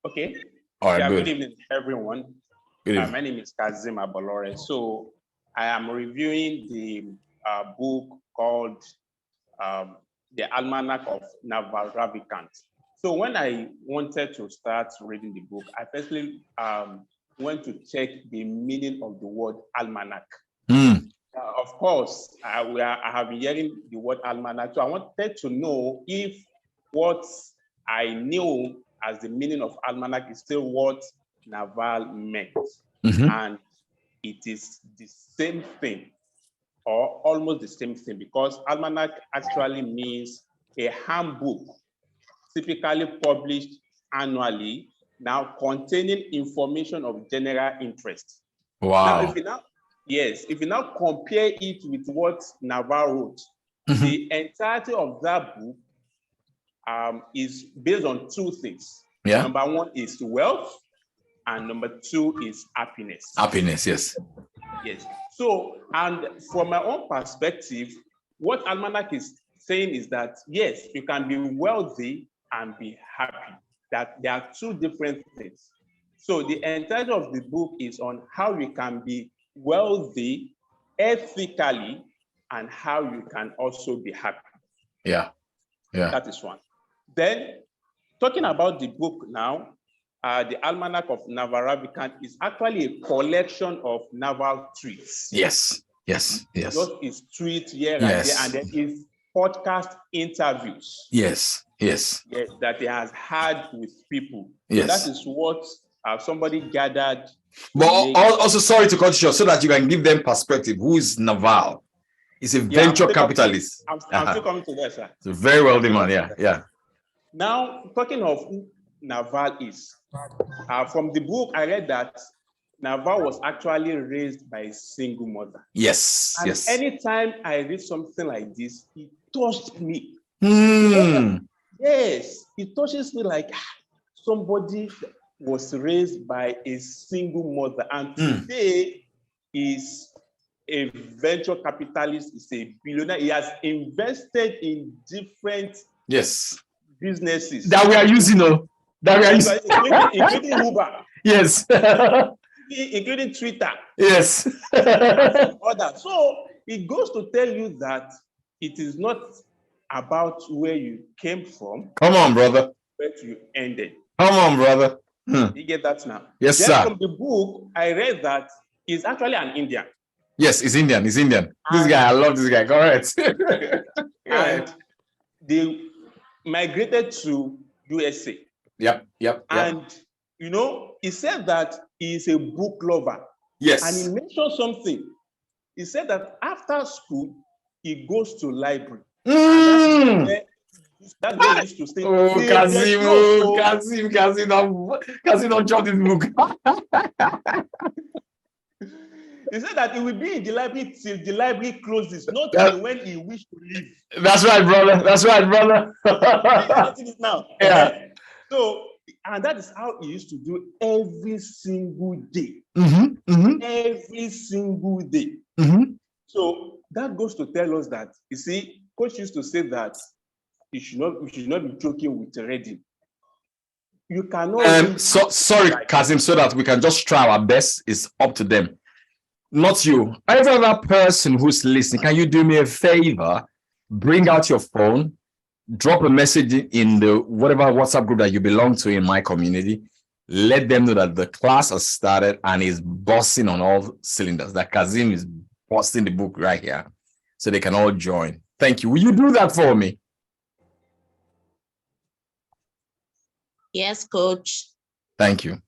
Okay. All right, Yeah, good. good evening, everyone. Good evening. My name is Kazim Abolore. So I am reviewing the book called The Almanack of Naval Ravikant. So when I wanted to start reading the book, I firstly went to check the meaning of the word almanac. Of course, I have been hearing the word almanac, so I wanted to know if what I knew as the meaning of almanac is still what Naval meant. And it is the same thing, or almost the same thing, because almanac actually means a handbook, typically published annually, now containing information of general interest. Wow. Now, if you now compare it with what Naval wrote, the entirety of that book is based on two things. Yeah. Number one is wealth, and number two is happiness. Happiness, yes. Yes. So, and from my own perspective, what Almanack is saying is that, yes, you can be wealthy and be happy. That there are two different things. So the entirety of the book is on how you can be wealthy ethically and how you can also be happy. Yeah. Yeah. That is one. Then, talking about the book now, the Almanack of Naval Ravikant is actually a collection of naval tweets. Yes. Yes. Yes. Just his tweets here Yes. and there, and then his podcast interviews. Yes. Yes. Yes, that he has had with people. Yes. So that is what somebody gathered. But also, sorry to cut you short, so that you can give them perspective. Who is Naval? He's a venture capitalist. I'm still coming to that, sir. It's a very wealthy man. Yeah. Yeah. Now, talking of who Naval is, from the book, I read that Naval was actually raised by a single mother. Yes. And yes. anytime I read something like this, it touched me. Yes, it touches me like somebody was raised by a single mother, and today is a venture capitalist, is a billionaire. He has invested in different businesses that we are using, including Uber. Yes. Including Twitter. Yes. Others. So it goes to tell you that it is not about where you came from. Come on, brother. Where you ended. Come on, brother. You get that now? Yes, then sir. From the book, I read that he's actually an Indian. Yes, he's Indian. He's Indian. This guy, I love this guy. Correct. And they migrated to USA. Yep. And he said that he's a book lover. Yes. And he mentioned something. He said that after school, he goes to library. That's where he used to stay. Kazim, don't drop this book. He said that he will be in the library till the library closes, not till when he wishes to leave. That's right, brother. Now. Yeah. So, and that is how he used to do every single day. Every single day. So that goes to tell us that, you see, Coach used to say that we should not be joking with reading. You cannot. Sorry, Kazim, so that we can just try our best. It's up to them. Not you. Every other person who's listening, can you do me a favor? Bring out your phone, drop a message in the whatever WhatsApp group that you belong to in my community. Let them know that the class has started and is busting on all cylinders. That Kazim is busting the book right here, so they can all join. Thank you. Will you do that for me? Yes, Coach. Thank you.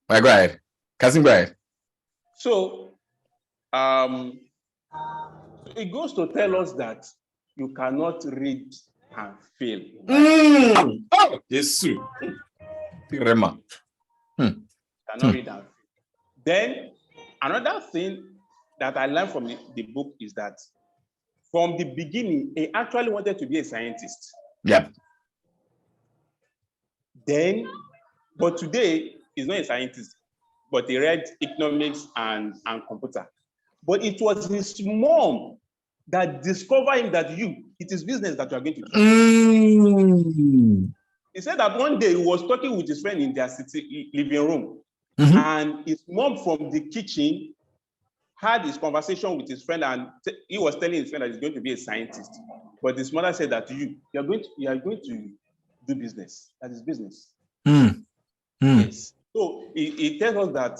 Right, go ahead. Kazim, go ahead. So, it goes to tell us that you cannot read and fail. Oh, yes, sir. Cannot read and fail. Then, another thing that I learned from the book is that from the beginning, he actually wanted to be a scientist. Yep. But today, he's not a scientist, but he read economics and computer. But it was his mom that discovered him that it is business that you are going to do. he said that one day he was talking with his friend in their city living room, and his mom from the kitchen had his conversation with his friend, and he was telling his friend that he's going to be a scientist. But his mother said that you are going to do business. That is business. Yes. So it tells us that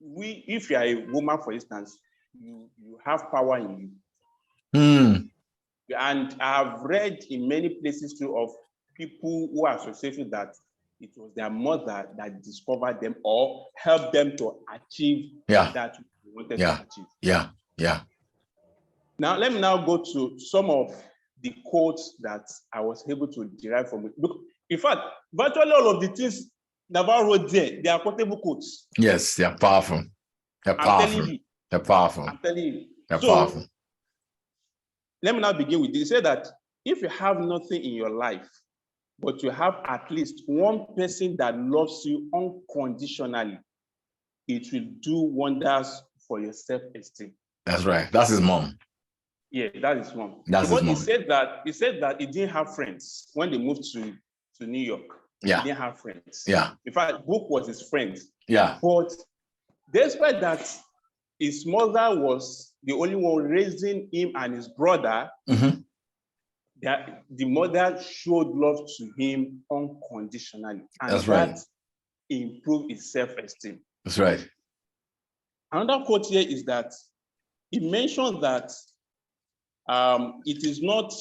if you are a woman, for instance, you have power in you. And I've read in many places too of people who are associated that it was their mother that discovered them or helped them to achieve that they wanted to achieve. Now, let me now go to some of the quotes that I was able to derive from it. Look, in fact, virtually all of the things Naval wrote there, they are quotable quotes. Yes, they're powerful. They're powerful. They're powerful. I'm telling you. They're powerful. Let me now begin with this. Say that if you have nothing in your life, but you have at least one person that loves you unconditionally, it will do wonders for your self-esteem. That's right. That's his mom. Yeah, that is mom. That's his mom. He said that he didn't have friends when they moved to New York. Yeah. He didn't have friends. Yeah. In fact, Book was his friend. Yeah. But despite that, his mother was the only one raising him and his brother. That the mother showed love to him unconditionally. And that's right. That improved his self-esteem. That's right. Another quote here is that he mentioned that it is not,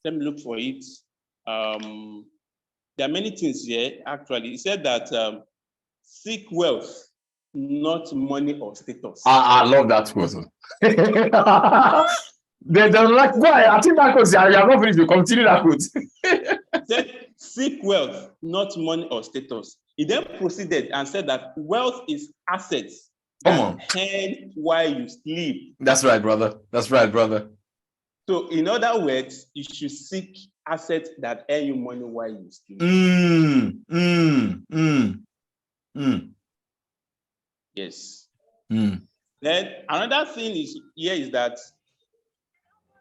let me look for it. There are many things here, actually. He said that seek wealth, not money or status. I love that quote. They don't like, why? I think that quote, you are not finished to continue that quote. He said, seek wealth, not money or status. He then proceeded and said that wealth is assets. Come on. Earn while you sleep. That's right, brother. That's right, brother. So, in other words, you should seek assets that earn you money while you sleep. Yes. Then another thing is that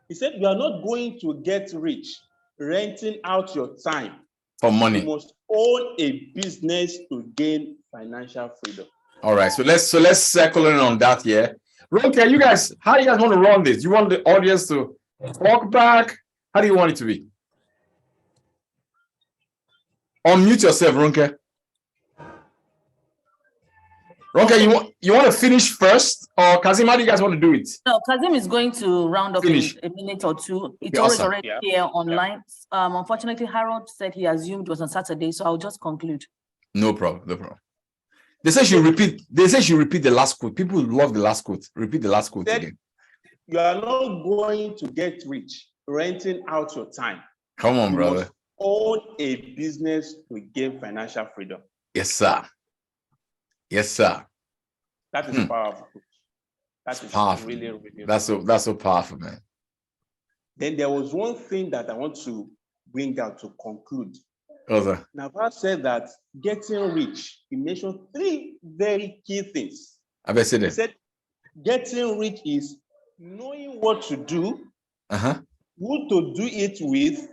he said you are not going to get rich renting out your time for money. You must own a business to gain financial freedom. All right, so let's circle in on that here. Ronke, you guys, how do you guys want to run this? You want the audience to talk back? How do you want it to be? Unmute yourself, Ronke. Ronke, you want to finish first, or Kazim, how do you guys want to do it? No, Kazim is going to round up in a minute or two. It's already here online. Unfortunately, Harold said he assumed it was on Saturday, so I'll just conclude. No problem. No problem. They say she repeat. They say she repeat the last quote. People love the last quote. Repeat the last quote again. You are not going to get rich renting out your time. Come on, brother. Must own a business to gain financial freedom. Yes, sir. Yes, sir. That is powerful. That is powerful. Really, really. That's so powerful, man. Then there was one thing that I want to bring out to conclude. Naval said that getting rich, he mentioned three very key things. He said getting rich is knowing what to do, who to do it with,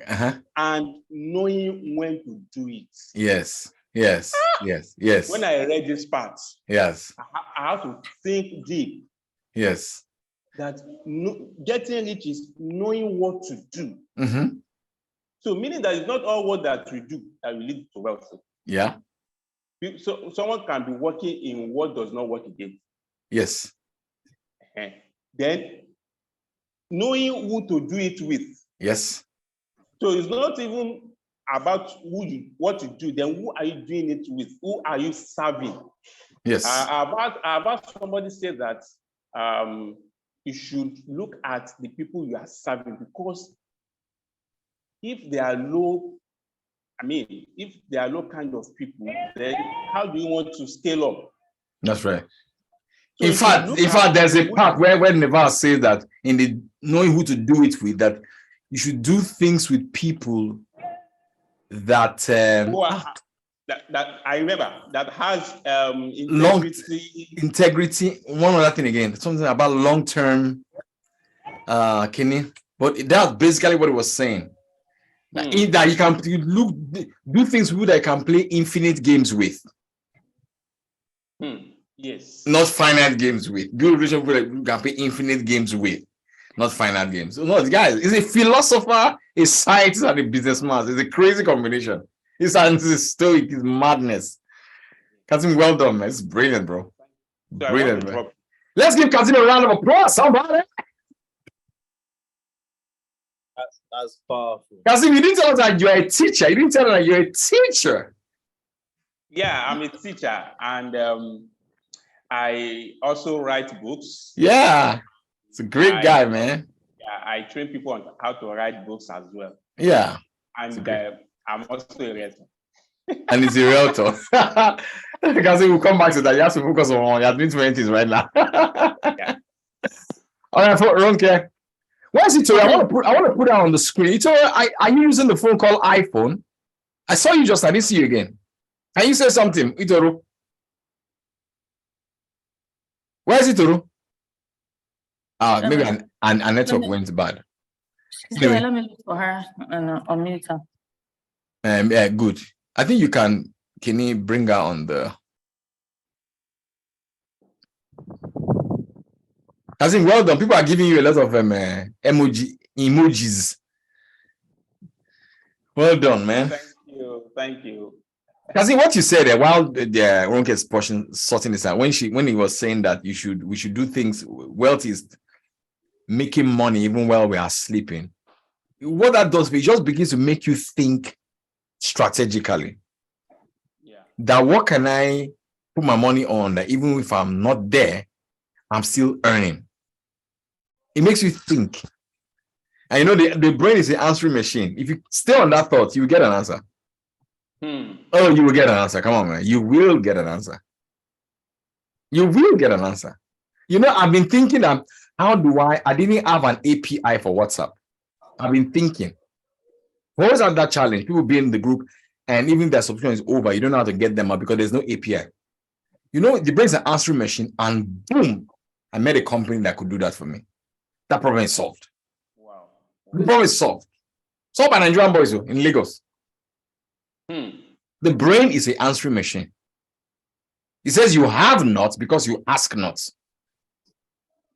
and knowing when to do it. Yes. When I read this part, I have to think deep. Yes. That getting rich is knowing what to do. So meaning that it's not all what that we do that will lead to wealth. Yeah. So someone can be working in what does not work again. Yes. Then knowing who to do it with. Yes. So it's not even about what you do. Then who are you doing it with? Who are you serving? Yes. About somebody said that you should look at the people you are serving, because if they are low, if they are low kind of people, then how do you want to scale up? That's right. So in fact, there's a part where Naval says that in the knowing who to do it with, that you should do things with people that that I remember that has integrity. One other thing again, something about long-term, Kenny. But that's basically what it was saying. In that you can do things with that can play infinite games with. Yes. Not finite games with. Build relationship that you can play infinite games with. Not finite games. So no, guys, he's a philosopher, a scientist, and a businessman. It's a crazy combination. It's a stoic, it's madness. Kazim, well done, man. It's brilliant, bro. So Brilliant, man. Let's give Kazim a round of applause, somebody. That's powerful. Kazim, you didn't tell us that you're a teacher. You didn't tell us that you're a teacher. Yeah, I'm a teacher, and I also write books. Yeah, it's a great guy, man. Yeah, I train people on how to write books as well. Yeah, and I'm also a realtor. And he's a realtor. Kazim, we'll come back to that. You have to focus on you're doing 20s right now. Yeah. All right, Ronke. Where is it? I want to put that on the screen. Are you using the phone called iPhone? I saw you just. I didn't see you again. Can you say something, Itoru? Where is Itoru? Maybe a network went bad. Anyway. Let me look for her and unmute her. Yeah, good. I think you can. Can you bring her on the? Kazim, well done. People are giving you a lot of emojis. Well done, man. Thank you. Kazim, what you said while the Ronke's portion sorting this out, when he was saying that we should do things, wealth is making money even while we are sleeping. What that does, it just begins to make you think strategically. Yeah. That what can I put my money on that even if I'm not there, I'm still earning. It makes you think. And you know, the brain is an answering machine. If you stay on that thought, you will get an answer. Oh, you will get an answer. Come on, man. You will get an answer. You will get an answer. You know, I've been thinking that how do I didn't have an API for WhatsApp. I've been thinking. What was that challenge? People be in the group and even their subscription is over. You don't know how to get them out because there's no API. You know, the brain's an answering machine, and boom, I met a company that could do that for me. That problem is solved. Wow. The problem is solved. Solved by Nigerian boys in Lagos. The brain is an answering machine. It says you have not because you ask not.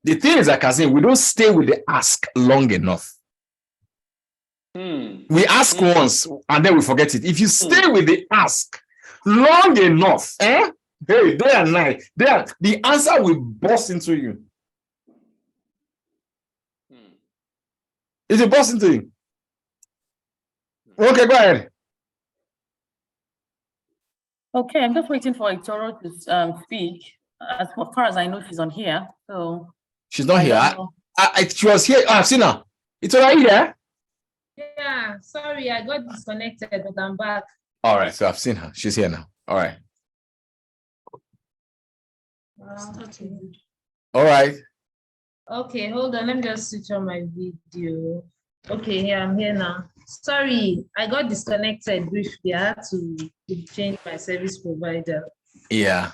The thing is, like I say, we don't stay with the ask long enough. We ask once and then we forget it. If you stay with the ask long enough, hey, day and night, the answer will burst into you. It will burst into you. Okay, go ahead. Okay, I'm just waiting for Itoro to speak. As far as I know, she's on here. So she's not here. She was here. I've seen her. Itoro, are you there? Yeah, sorry, I got disconnected, but I'm back. All right, so I've seen her. She's here now. All right. Okay. All right. Okay, hold on. Let me just switch on my video. Okay, here I'm here now. Sorry, I got disconnected briefly. I had to change my service provider. Yeah.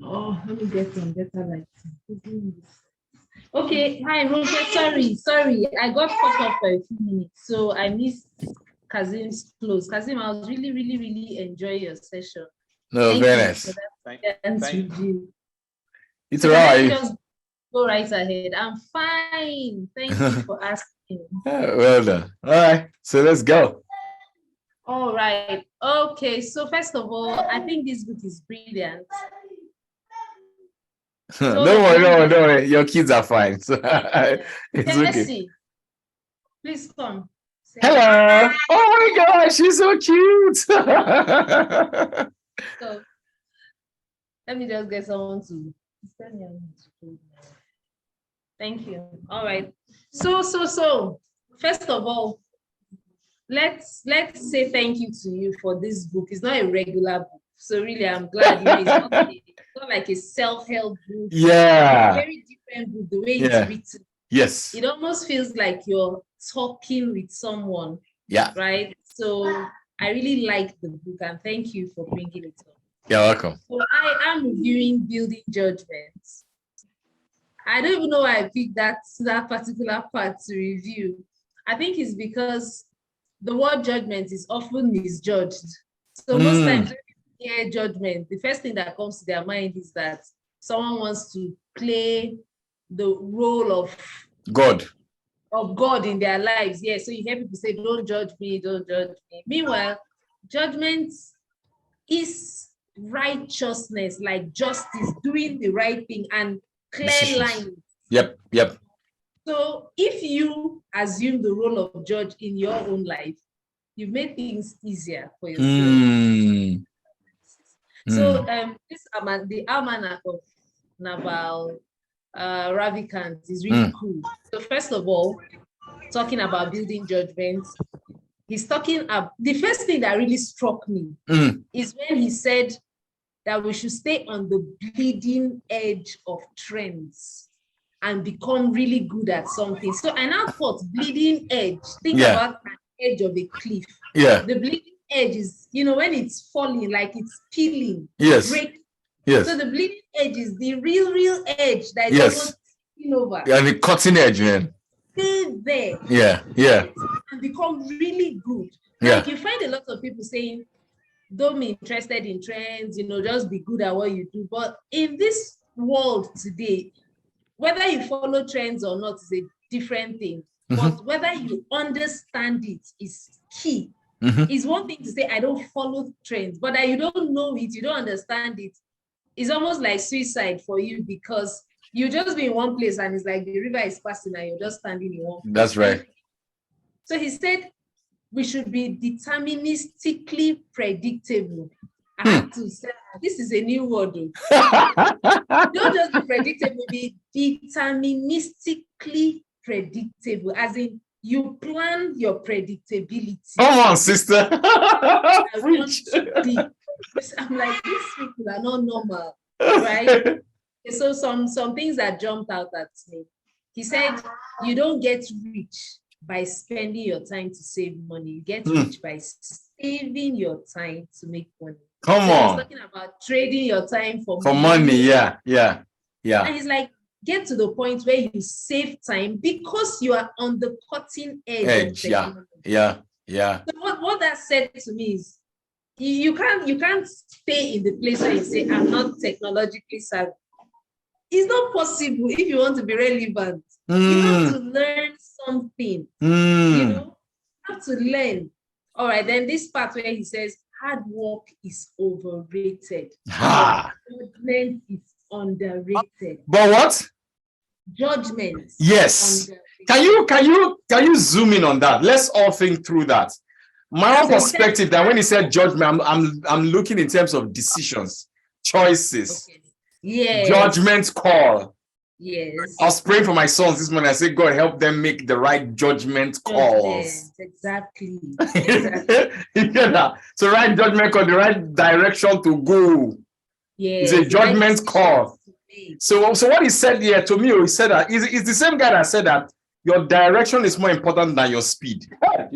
Oh, let me get some better lighting. Okay, hi, Roger. Sorry. I got cut off for a few minutes, so I missed Kazim's close. Kazim, I was really enjoying your session. No, very nice. Thank you. It's all right. Just go right ahead. I'm fine. Thank you for asking. Well done. All right, so let's go. All right. Okay, so first of all, I think this book is brilliant. Don't worry. Your kids are fine. So it's okay. Please come. Hello. Oh my gosh, she's so cute. So let me just get someone to tell me. Thank you. All right. So first of all, let's say thank you to you for this book. It's not a regular book. So really, I'm glad it's not like a self-help book. Yeah. It's a very different book, the way it's written. Yes. It almost feels like you're talking with someone. Yeah. Right? So I really like the book and thank you for bringing it up. You're welcome. So I am reviewing Building Judgments. I don't even know why I picked that particular part to review. I think it's because the word judgment is often misjudged. So most times when you hear judgment, the first thing that comes to their mind is that someone wants to play the role of God in their lives. Yeah, so you hear people say, don't judge me, don't judge me. Meanwhile, judgment is righteousness, like justice, doing the right thing and clear lines. Yep. So if you assume the role of judge in your own life, you've made things easier for yourself. So the Almanack of Naval Ravikant is really cool. So first of all, talking about building judgment, he's talking about, the first thing that really struck me is when he said that we should stay on the bleeding edge of trends and become really good at something. So I now thought bleeding edge, think about an edge of a cliff. Yeah. The bleeding edge is, when it's falling, like it's peeling, breaking. Yes. So the bleeding edge is the real edge that is almost peeling over. Yeah, the cutting edge, man. Stay there. Yeah. And become really good. Like you find a lot of people saying, don't be interested in trends, just be good at what you do. But in this world today, whether you follow trends or not is a different thing. But whether you understand it is key. It's one thing to say, I don't follow trends, but that you don't know it, you don't understand it. It's almost like suicide for you because you just be in one place and it's like the river is passing and you're just standing in one place. That's right. So he said, we should be deterministically predictable. I have to say, this is a new word. Don't just be predictable, be deterministically predictable, as in you plan your predictability. Come on, sister. I'm like, these people are not normal, right? So some things that jumped out at me. He said, you don't get rich by spending your time to save money. You get rich by saving your time to make money. Come on. He's talking about trading your time for money. Yeah. And he's like, get to the point where you save time because you are on the cutting edge. Yeah. So what that said to me is, you can't stay in the place where you say, I'm not technologically savvy. It's not possible if you want to be relevant. You have to learn something. You have to learn. All right, then this part where he says, hard work is overrated. Judgment is underrated. But what? Judgment. Yes. Can you zoom in on that? Let's all think through that. My own perspective that when he said judgment, I'm looking in terms of decisions, choices, judgment call. Yes. I was praying for my sons this morning. I said, God, help them make the right judgment calls. Exactly. So right judgment call, the right direction to go. It's a judgment call. So what he said here to me, he said that is the same guy that said that your direction is more important than your speed. I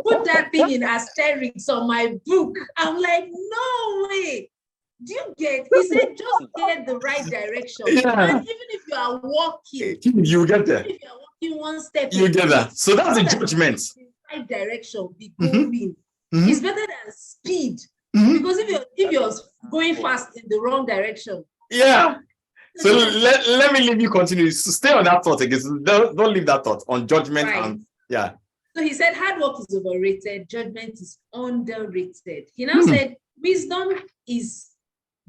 put that thing in asterisks on my book. I'm like, no way. Do you get? He said, just get the right direction. And even if you are walking, you get there. If you are walking one step, you get that. So that's the judgment. Right direction, be going. It's better than speed. Because if you're going fast in the wrong direction. So let me leave you continue. So stay on that thought again. So don't leave that thought on judgment. Right. So he said hard work is overrated, judgment is underrated. He now said wisdom is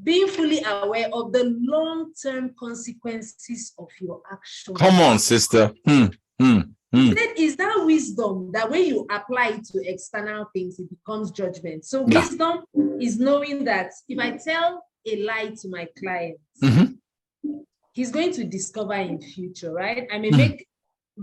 being fully aware of the long-term consequences of your actions. Come on, sister. He said, is that wisdom that when you apply it to external things, it becomes judgment. So wisdom is knowing that if I tell a lie to my client, he's going to discover in future, right? I may make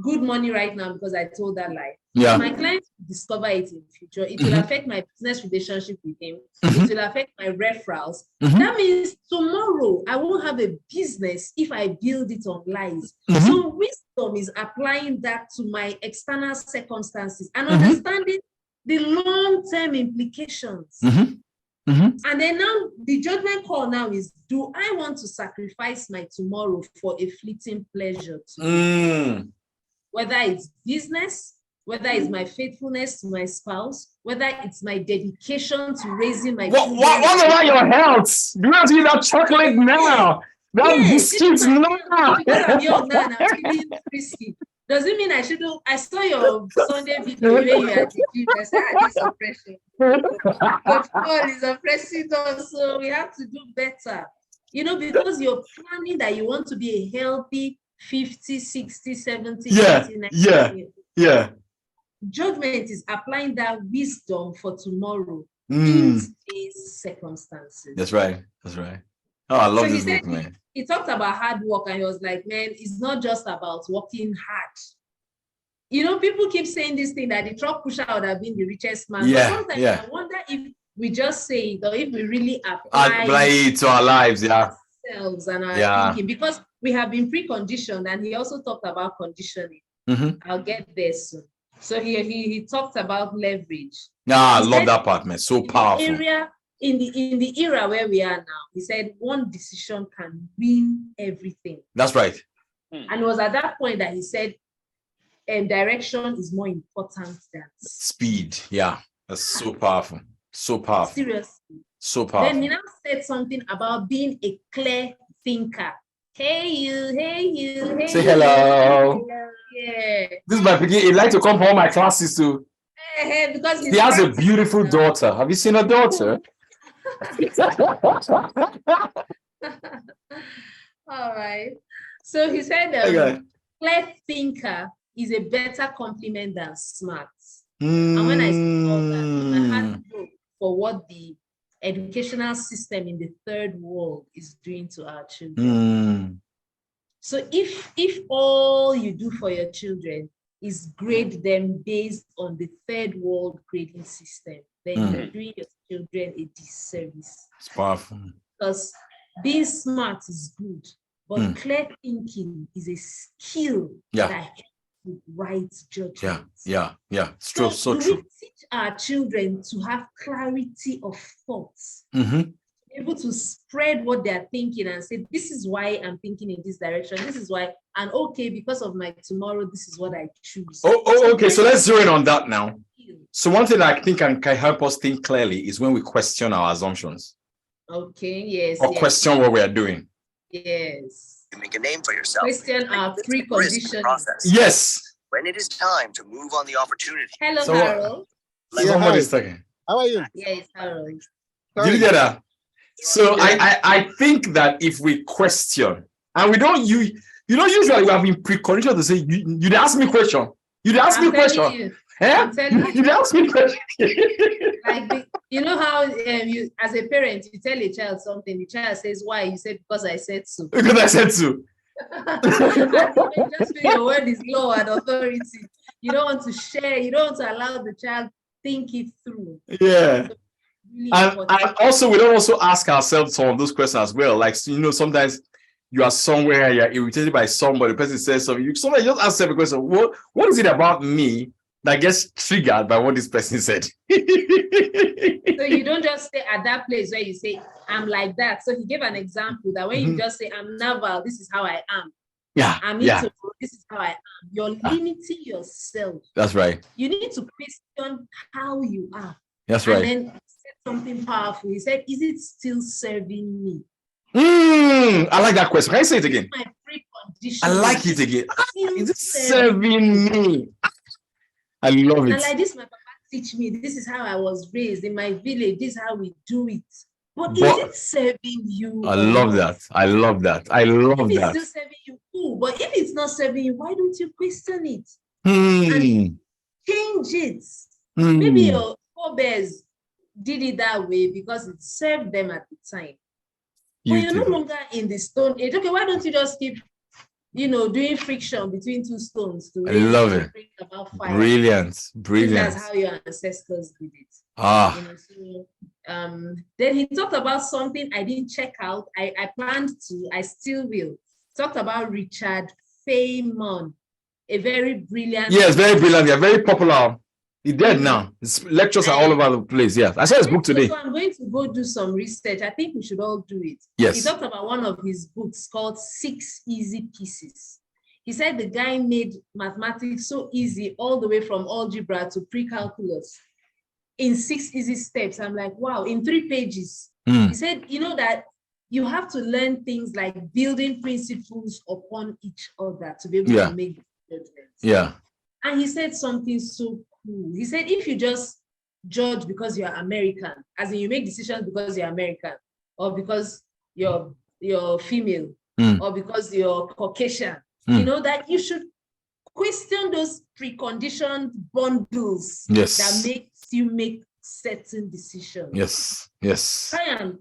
good money right now because I told that lie. If my client will discover it in future, it will affect my business relationship with him. It will affect my referrals. That means tomorrow I won't have a business if I build it on lies. So wisdom is applying that to my external circumstances and understanding the long-term implications. And then now the judgment call now is, do I want to sacrifice my tomorrow for a fleeting pleasure? whether it's business, whether it's my faithfulness to my spouse, whether it's my dedication to raising my children. What about your health? Do you want to eat that chocolate now? That biscuits now? Because I'm young now and I'm feeling risky. Does it mean I shouldn't? I saw your Sunday video where you had the gym. I said, this oppression. But God is oppressing us, so we have to do better. You know, because you're planning that you want to be a healthy 50, 60, 70, 80, 90 Yeah. Judgment is applying that wisdom for tomorrow in today's circumstances. That's right. Oh, I love this book, man. He talked about hard work and he was like, man, it's not just about working hard. You know, people keep saying this thing that the truck pusher would have been the richest man. Yeah, but sometimes I wonder if we just say it or if we really apply it to our lives, ourselves and our thinking, because we have been preconditioned, and he also talked about conditioning. I'll get there soon. So he talked about leverage. I love that part, man. So powerful. In the era where we are now, he said one decision can win everything. That's right. And it was at that point that he said, direction is more important than speed. Yeah, that's so powerful. So powerful. Seriously. So powerful. Then he now said something about being a clear thinker. Hey you. Say hello. Yeah. This is my beginning. He'd like to come for all my classes too. Because he has a beautiful daughter. Have you seen her daughter? All right. So he said, clear thinker is a better compliment than smart. And when I saw that, I had to go for what the educational system in the third world is doing to our children. So if all you do for your children is grade them based on the third world grading system, then you're doing your children a disservice. It's powerful. Because being smart is good, but clear thinking is a skill that helps with right judgment. Yeah. It's true. So true. We teach our children to have clarity of thoughts, able to spread what they're thinking and say, this is why I'm thinking in this direction. This is why, and okay, because of my tomorrow, this is what I choose. Okay. So let's zero in on that now. So one thing I think can help us think clearly is when we question our assumptions. Okay, yes. Or question what we are doing. Yes. To make a name for yourself. Question our precondition. Yes. When it is time to move on the opportunity. Hello, Harold. Somebody's talking. How are you? Yeah, it's Harold. Did you get that? So I think that if we question, and we don't usually we have been preconditioned to say, you'd ask me question. You'd ask me question. I'm telling you. You'd ask me question. Like you know how you, as a parent, you tell a child something, the child says, why? You say, because I said so. Because I said so. Just feel your word is law and authority. You don't want to share, you don't want to allow the child think it through. Yeah. So really and also we don't also ask ourselves some of those questions as well. Like, sometimes you are somewhere, you're irritated by somebody, the person says something, you sometimes just ask yourself a question, what is it about me that gets triggered by what this person said? So you don't just stay at that place where you say, I'm like that. So he gave an example that when you just say, I'm Naval, this is how I am. This is how I am. You're limiting yourself. That's right. You need to question how you are. That's right. And then he said something powerful. He said, is it still serving me? I like that question. Can I say it again? My precondition. I like it again. Is it serving me? I love it. And like this, my papa teach me, this is how I was raised in my village. This is how we do it. But is it serving you? I love that. I love that. I love that. If it's still serving you, cool. But if it's not serving you, why don't you question it? And change it. Maybe your forebears did it that way because it served them at the time. But you're no longer in the stone age. Okay, why don't you just keep doing friction between two stones to I love it. Bring about fire. Brilliant. That's how your ancestors did it. Then he talked about something I didn't check out. I planned to, I still will. Talked about Richard Feynman, a very brilliant. Yes, very brilliant. Yeah, very popular. He's dead now. His lectures are all over the place. Yeah, I saw his book today. So I'm going to go do some research. I think we should all do it. Yes. He talked about one of his books called 6 Easy Pieces. He said the guy made mathematics so easy all the way from algebra to pre-calculus in 6 easy steps. I'm like, wow, in 3 pages. He said, you know that you have to learn things like building principles upon each other to be able to make judgments. Yeah. And he said something so cool. He said, if you just judge because you're American, as in you make decisions because you're American, or because you're female, or because you're Caucasian, you know, that you should question those preconditioned bundles that makes you make certain decisions. Yes, yes. Try and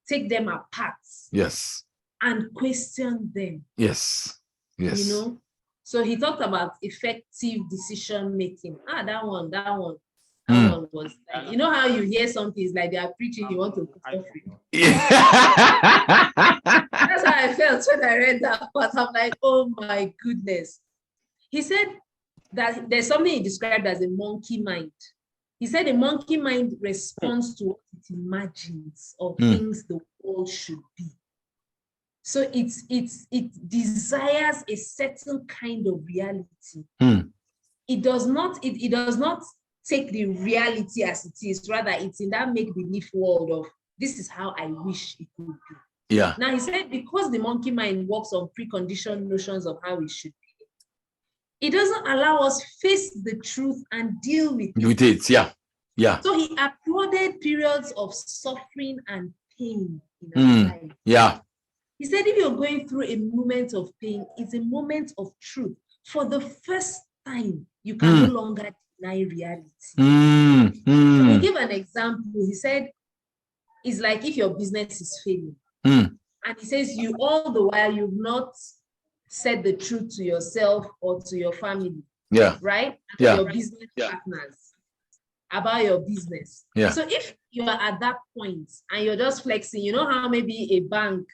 take them apart. Yes. And question them. Yes, yes. You know? So he talked about effective decision making. That one was like, you know how you hear something, it's like they are preaching, you want to put off it. Yeah. That's how I felt when I read that part. I'm like, oh my goodness. He said that there's something he described as a monkey mind. He said a monkey mind responds to what it imagines of things the world should be. So it desires a certain kind of reality. It does not take the reality as it is. Rather, it's in that make-believe world of this is how I wish it would be. Yeah. Now he said because the monkey mind works on preconditioned notions of how it should be, it doesn't allow us face the truth and deal with it. Yeah. Yeah. So he applauded periods of suffering and pain in our life. Yeah. He said, if you're going through a moment of pain, it's a moment of truth. For the first time, you can no longer deny reality. So he gave an example. He said, it's like if your business is failing. And he says, you all the while, you've not said the truth to yourself or to your family. Yeah. Right? And Yeah. your business partners about your business. Yeah. So if you are at that point and you're just flexing, you know how maybe a bank,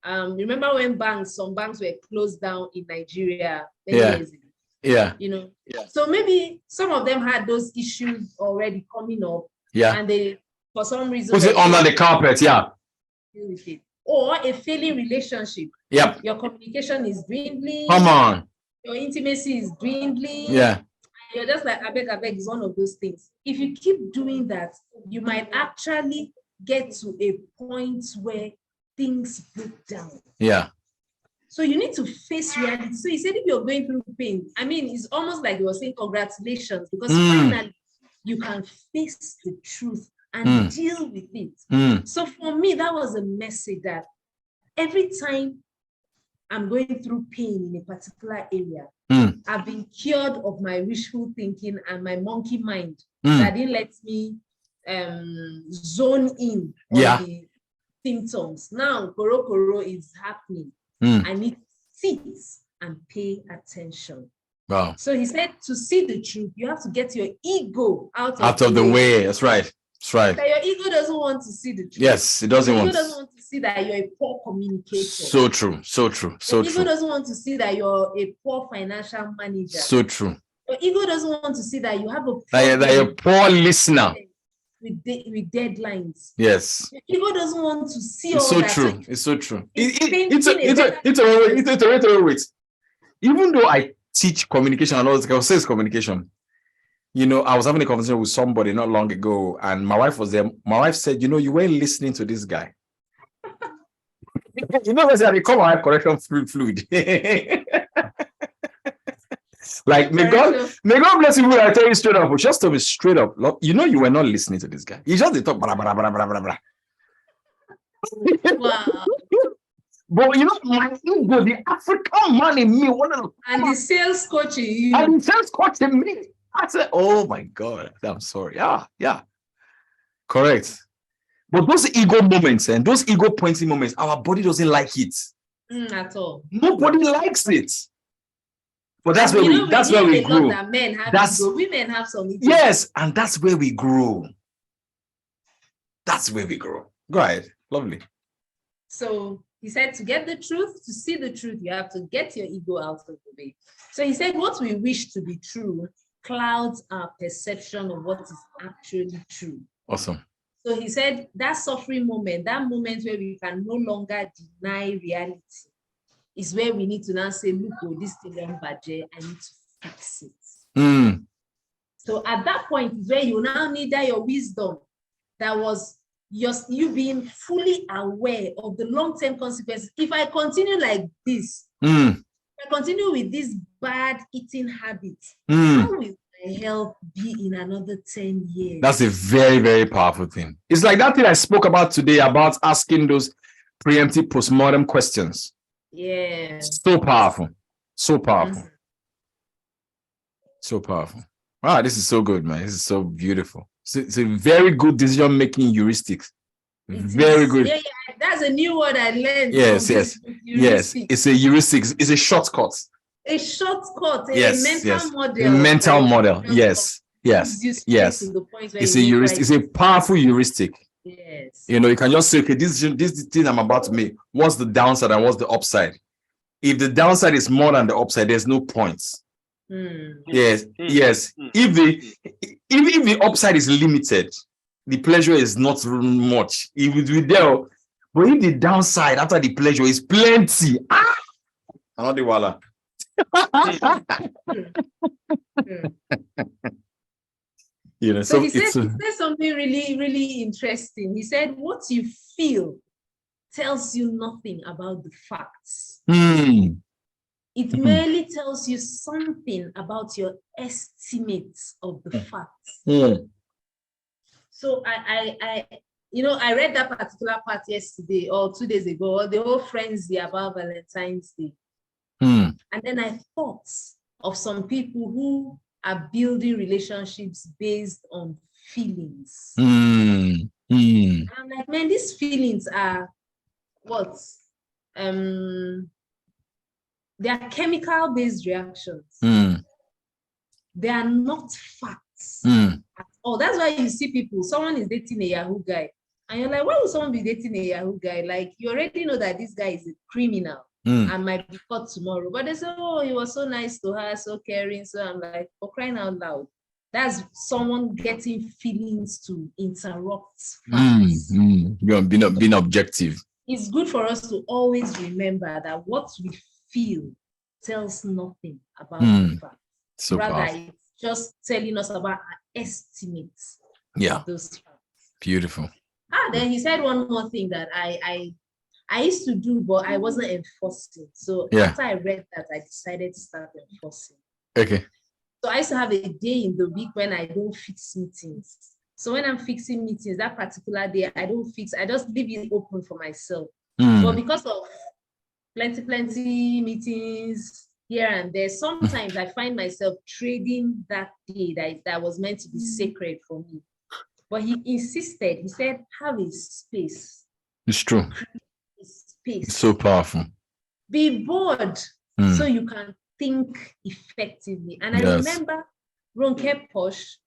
remember when some banks were closed down in Nigeria many years ago? Yeah. You know, so maybe some of them had those issues already coming up. Yeah. And they, for some reason, put it under the carpet. Yeah. With it. Or a failing relationship. Yep. Your communication is dwindling. Come on. Your intimacy is dwindling. Yeah. You're just like, I beg, is one of those things. If you keep doing that, you might actually get to a point where things break down. Yeah. So you need to face reality. So he said, if you're going through pain, I mean, it's almost like you were saying congratulations, because finally you can face the truth and deal with it. So for me, that was a message that every time I'm going through pain in a particular area, I've been cured of my wishful thinking and my monkey mind that didn't let me zone in on the symptoms. Now, koro is happening. I need to sit and pay attention. Wow. So he said, to see the truth, you have to get your ego out of the way. That's right. That's right. That your ego doesn't want to see the truth. Yes, it doesn't want. Your ego doesn't want to see that you're a poor communicator. So true. So true. So your true. Ego doesn't want to see that you're a poor financial manager. So true. Your ego doesn't want to see that you have a poor listener. With deadlines. Yes. Your ego doesn't want to see it's all so that. True. It's so true. It's even though I teach communication and all this, I'll say it's communication. You know, I was having a conversation with somebody not long ago, and my wife was there. My wife said, you know, you weren't listening to this guy. You know, they call my wife correction fluid. Like, may God bless you. I tell you straight up, but just tell me straight up, you know, you were not listening to this guy. You just talk blah, blah, blah, blah, blah, blah. Wow. But you know, my ego, the African man in me, and the sales coach in you. And the sales coach in me. I said, oh my God, I'm sorry. Yeah. Correct. But those ego moments and those ego pointing moments, our body doesn't like it. At all. Nobody likes it. But that's where we grow. That men have ego. Women have some ego. Yes, and that's where we grow. That's where we grow. Go ahead. Lovely. So he said, to get the truth, to see the truth, you have to get your ego out of the way. So he said, what we wish to be true clouds our perception of what is actually true. Awesome. So he said, that suffering moment, that moment where we can no longer deny reality, is where we need to now say, look, oh, this thing on budget, I need to fix it. So at that point is where you now need that your wisdom that was you being fully aware of the long-term consequences. If I continue like this, if I continue with this bad eating habits, how will my health be in another 10 years? That's a very, very powerful thing. It's like that thing I spoke about today about asking those preemptive postmortem questions. Yeah. So powerful. So powerful. So powerful. Wow, this is so good, man. This is so beautiful. It's a very good decision-making heuristics. Very good. Yeah, that's a new word I learned. Yes. It's a heuristic. It's a shortcut. A shortcut. Yes. A mental model. A mental model. Yes. It's a heuristic. It's a powerful heuristic. Yes. You know, you can just say, okay, this thing I'm about to make, what's the downside and what's the upside? If the downside is more than the upside, there's no points. Yes. If the upside is limited, the pleasure is not much. It will be there. But if the downside after the pleasure is plenty, another wala. You know, so he said something really, really interesting. He said, what you feel tells you nothing about the facts. It merely tells you something about your estimates of the facts. So I read that particular part yesterday or 2 days ago, the whole frenzy about Valentine's Day. And then I thought of some people who are building relationships based on feelings. And I'm like, man, these feelings are what? They are chemical-based reactions. They are not facts at all. That's why you see people, someone is dating a Yahoo guy, and you're like, why would someone be dating a Yahoo guy? Like, you already know that this guy is a criminal and might be caught tomorrow. But they say, oh, he was so nice to her, so caring. So I'm like, for crying out loud. That's someone getting feelings to interrupt facts. Being objective. It's good for us to always remember that what we feel tells nothing about the fact. So rather, powerful. it's just telling us about our estimates. Yeah. Those facts. Beautiful. Then he said one more thing that I used to do, but I wasn't enforcing. So after I read that, I decided to start enforcing. Okay. So I used to have a day in the week when I don't fix meetings. So when I'm fixing meetings, that particular day, I don't fix, I just leave it open for myself. But because of plenty meetings here and there, sometimes I find myself trading that day that was meant to be sacred for me. But he insisted, he said, have a space. It's true. A space. It's so powerful. Be bored so you can think effectively. And I remember Ronke Posh,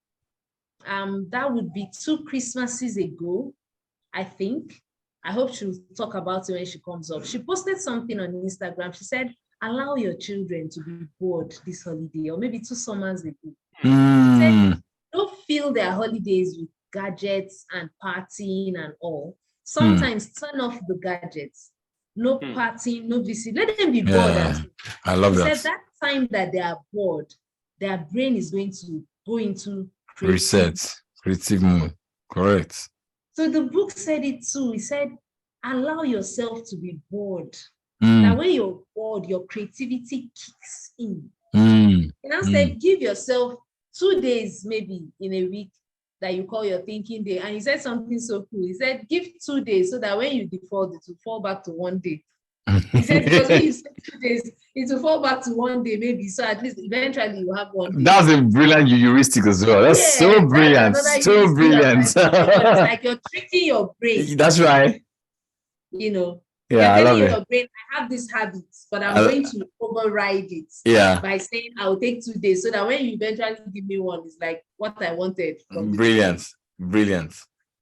that would be 2 Christmases ago, I think. I hope she'll talk about it when she comes up. She posted something on Instagram. She said, allow your children to be bored this holiday, or maybe 2 summers ago. She said, don't fill their holidays with gadgets and partying and all. Sometimes turn off the gadgets. No partying, no visit. Let them be bored. I love that. She said that time that they are bored, their brain is going to go into creative mode. Correct. So the book said it too. It said, allow yourself to be bored. That when you're bored, your creativity kicks in. And I said, give yourself 2 days, maybe in a week, that you call your thinking day. And he said something so cool. He said, give 2 days so that when you default, it will fall back to 1 day. He said, because when you say 2 days, it will fall back to 1 day, maybe. So at least eventually you have 1 day. That's a brilliant heuristic as well. That's so brilliant. So brilliant. It's like you're tricking your brain. That's right. You know. Yeah, I love it. Your brain, I have these habits, but I'm going to override it by saying I'll take 2 days, so that when you eventually give me one, it's like what I wanted. Brilliant. Brilliant.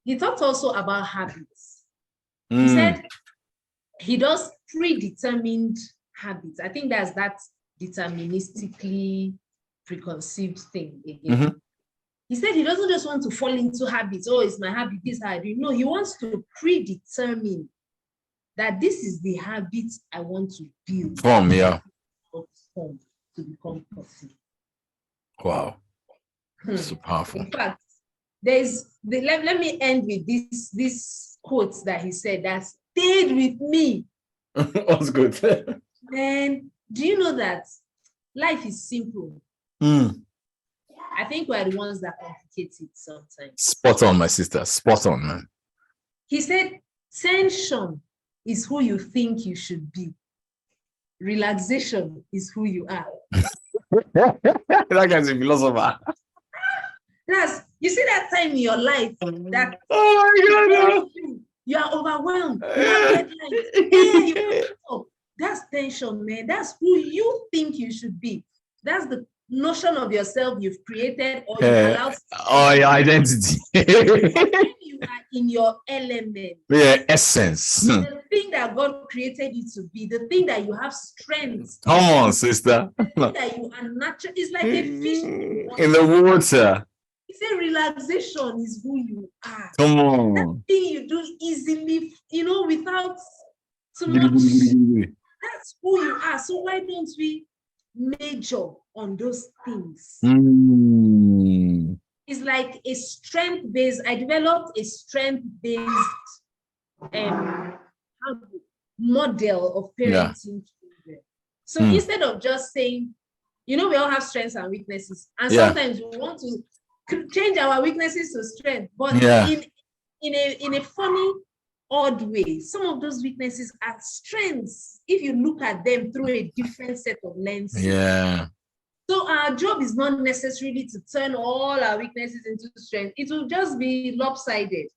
He talked also about habits. He said he does predetermined habits. I think that's that deterministically preconceived thing again. He said he doesn't just want to fall into habits. Oh, it's my habit, this how I do. No, he wants to predetermine that this is the habit I want to build. Form, To become possible. Wow. So powerful. In fact, let me end with this quote that he said that stayed with me. That's good. And do you know that life is simple? I think we're the ones that complicate it sometimes. Spot on, my sister. Spot on, man. He said, tension is who you think you should be. Relaxation is who you are. That guy's a philosopher. You see that time in your life that you are overwhelmed. You have deadlines. That's tension, man. That's who you think you should be. That's the notion of yourself you've created or you allowed. Your identity. You are in your element. Yeah, essence. The thing that God created you to be, the thing that you have strength. Come on, sister. The thing that you are natural. It's like a fish in the water. He said relaxation is who you are. Come on. That thing you do easily, without too much. That's who you are. So why don't we major on those things? It's like a strength-based. I developed a strength-based model of parenting children. So instead of just saying, we all have strengths and weaknesses, and sometimes we want to change our weaknesses to strength, but in a funny, odd way. Some of those weaknesses are strengths if you look at them through a different set of lenses. Yeah. So our job is not necessarily to turn all our weaknesses into strength. It will just be lopsided.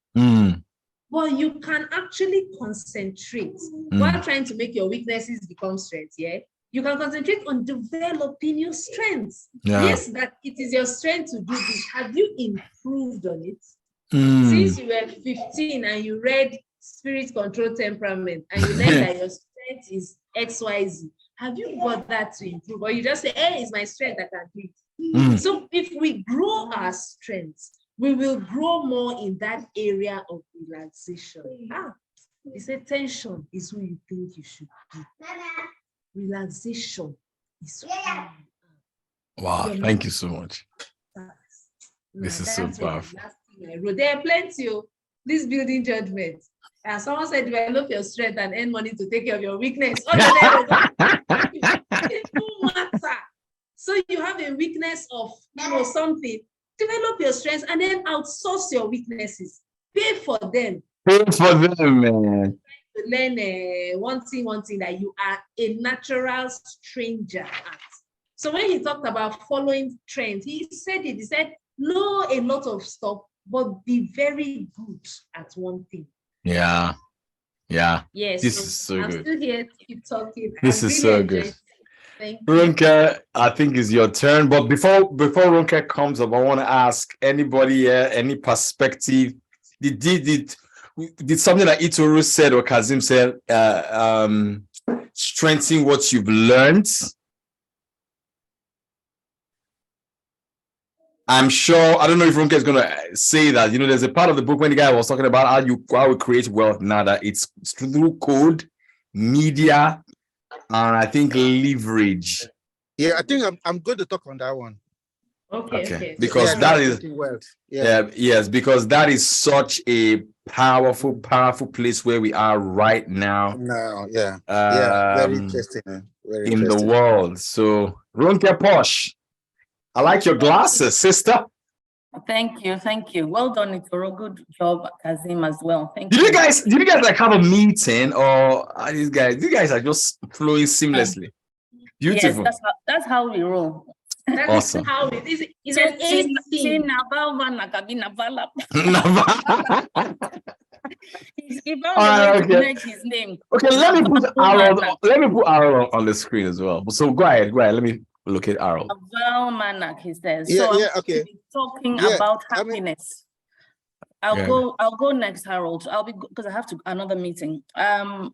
But you can actually concentrate while trying to make your weaknesses become strengths. Yeah. You can concentrate on developing your strengths. Yes, that it is your strength to do this. Have you improved on it? Since you were 15 and you read Spirit Control Temperament and you learned that your strength is XYZ, have you got that to improve? Or you just say, hey, it's my strength, I can do it. So if we grow our strengths, we will grow more in that area of relaxation. He said tension is who you think you should be. Relaxation is who you are. Wow, thank you so much. This is so powerful. There are plenty of this building judgment. And someone said, develop your strength and earn money to take care of your weakness. It don't matter. So you have a weakness of something. Develop your strengths and then outsource your weaknesses. Pay for them. Pay for them, man. Learn one thing that you are a natural stranger at. So when he talked about following trends, he said, know a lot of stuff, but be very good at one thing. Yeah. Yes. This is so I'm good. Still here to keep talking. This is so good. Thank you. Ronke, I think it's your turn. But before Ronke comes up, I want to ask anybody here, any perspective. Did something that Itoru said or Kazim said strengthen what you've learned? I'm sure, I don't know if Ronke is going to say that, there's a part of the book when the guy was talking about how we create wealth now, that it's through code, media, and I think leverage. Yeah, I think I'm going to talk on that one. Okay. Because that is, yes, because that is such a powerful place where we are right now. Very interesting. Very in interesting. the world. So, Ronke Posh, I like your glasses, sister. Thank you. Well done, Itoro. Good job, Kazim, as well. Thank you. Did you guys like have a meeting, or are these guys are just flowing seamlessly? Beautiful. Yes, that's how we roll. That's awesome. How it is. It's an 18. His name. Okay, let me put Harold on the screen as well. So go ahead. Let me look at Harold. Almanack, he says. Okay. Talking about happiness. I'll go next, Harold. I'll be because I have another meeting. I'll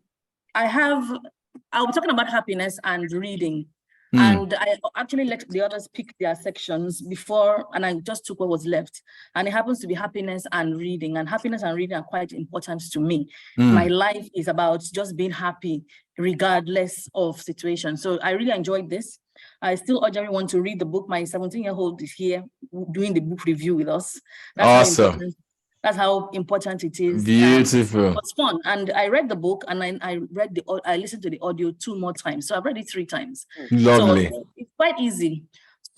be talking about happiness and reading. And I actually let the others pick their sections before, and I just took what was left. And it happens to be happiness and reading. And happiness and reading are quite important to me. My life is about just being happy regardless of situation. So I really enjoyed this. I still urge everyone to read the book. My 17-year-old is here doing the book review with us. That's how important it is. Beautiful. It was fun. And I read the book and I listened to the audio 2 more times. So I've read it 3 times. Lovely. So it's quite easy.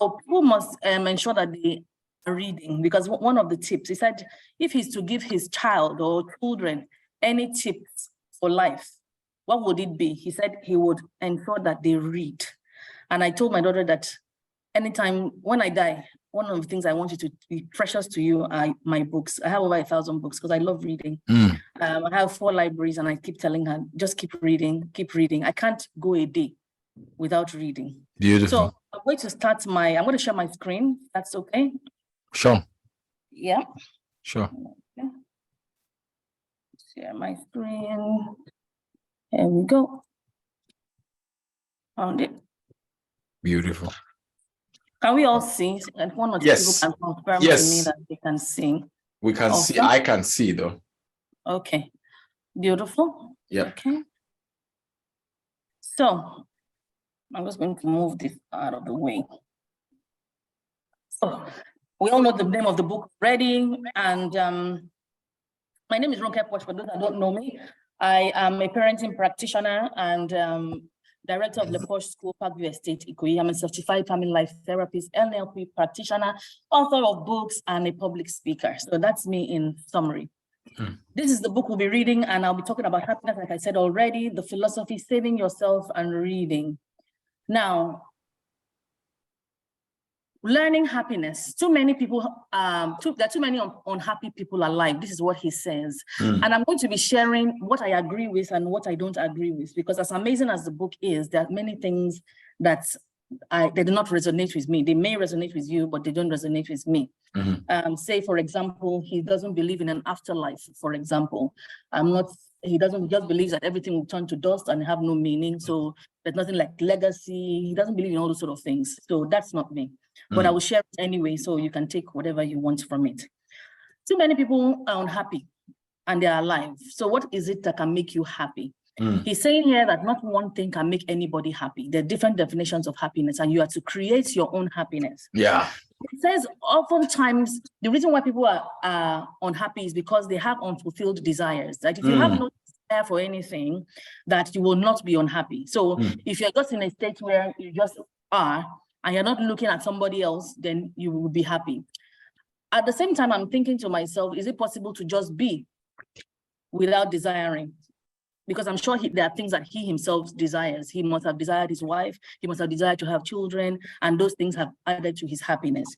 So people must ensure that they are reading, because one of the tips, he said, if he's to give his child or children any tips for life, what would it be? He said he would ensure that they read. And I told my daughter that anytime when I die, one of the things I want you to be precious to you are my books. I have over 1,000 books because I love reading. I have 4 libraries and I keep telling her, just keep reading, keep reading. I can't go a day without reading. Beautiful. So I'm going to I'm going to share my screen. That's okay. Sure. Yeah. Sure. Okay. Share my screen. There we go. Found it. Beautiful. Can we all see? And one or two people can confirm to me that they can see. We can see. I can see though. Okay. Beautiful. Yeah. Okay. So I'm just going to move this out of the way. So we all know the name of the book already. And my name is Ronke Poch. For those that don't know me, I am a parenting practitioner and director of the Posh School, Parkview Estate, Ikoyi. I'm a certified family life therapist, NLP practitioner, author of books, and a public speaker. So that's me in summary. This is the book we'll be reading, and I'll be talking about happiness, like I said already, the philosophy, saving yourself and reading. Now, learning happiness. Too many people, there are too many unhappy people alive. This is what he says. And I'm going to be sharing what I agree with and what I don't agree with, because as amazing as the book is, there are many things that they do not resonate with me. They may resonate with you, but they don't resonate with me. Say, for example, he doesn't believe in an afterlife, for example. He doesn't just believe that everything will turn to dust and have no meaning. So there's nothing like legacy. He doesn't believe in all those sort of things. So that's not me. But I will share it anyway, so you can take whatever you want from it. Too many people are unhappy and they are alive. So what is it that can make you happy? He's saying here that not one thing can make anybody happy. There are different definitions of happiness, and you have to create your own happiness. Yeah. It says oftentimes the reason why people are unhappy is because they have unfulfilled desires. That if you have no desire for anything, that you will not be unhappy. So if you're just in a state where you just are, and you're not looking at somebody else, then you will be happy. At the same time, I'm thinking to myself, is it possible to just be without desiring? Because I'm sure there are things that he himself desires. He must have desired his wife. He must have desired to have children, and those things have added to his happiness.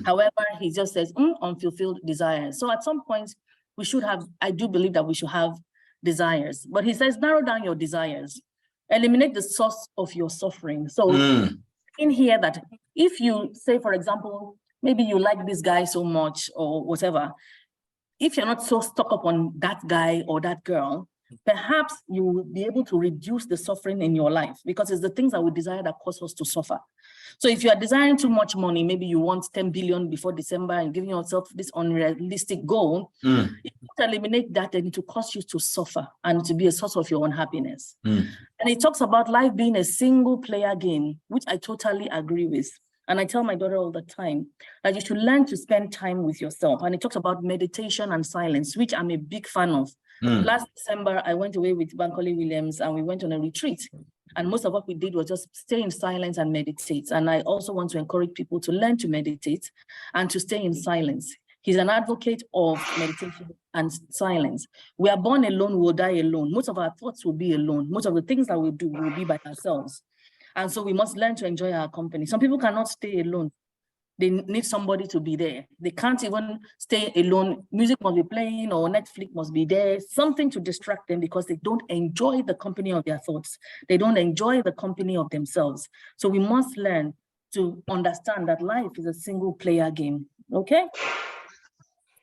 However, he just says, unfulfilled desires. So at some point, we should have, I do believe that we should have desires. But he says, narrow down your desires. Eliminate the source of your suffering. So in here that if you say, for example, maybe you like this guy so much or whatever, if you're not so stuck up on that guy or that girl, perhaps you will be able to reduce the suffering in your life, because it's the things that we desire that cause us to suffer. So if you are desiring too much money, maybe you want 10 billion before December and giving yourself this unrealistic goal, if you eliminate that, then it will cause you to suffer and to be a source of your unhappiness. And it talks about life being a single player game, which I totally agree with. And I tell my daughter all the time that you should learn to spend time with yourself. And it talks about meditation and silence, which I'm a big fan of. Last December, I went away with Bankole Williams and we went on a retreat. And most of what we did was just stay in silence and meditate. And I also want to encourage people to learn to meditate and to stay in silence. He's an advocate of meditation and silence. We are born alone, we'll die alone. Most of our thoughts will be alone. Most of the things that we do will be by ourselves. And so we must learn to enjoy our company. Some people cannot stay alone. They need somebody to be there. They can't even stay alone. Music must be playing or Netflix must be there, something to distract them, because they don't enjoy the company of their thoughts. They don't enjoy the company of themselves. So we must learn to understand that life is a single player game, okay?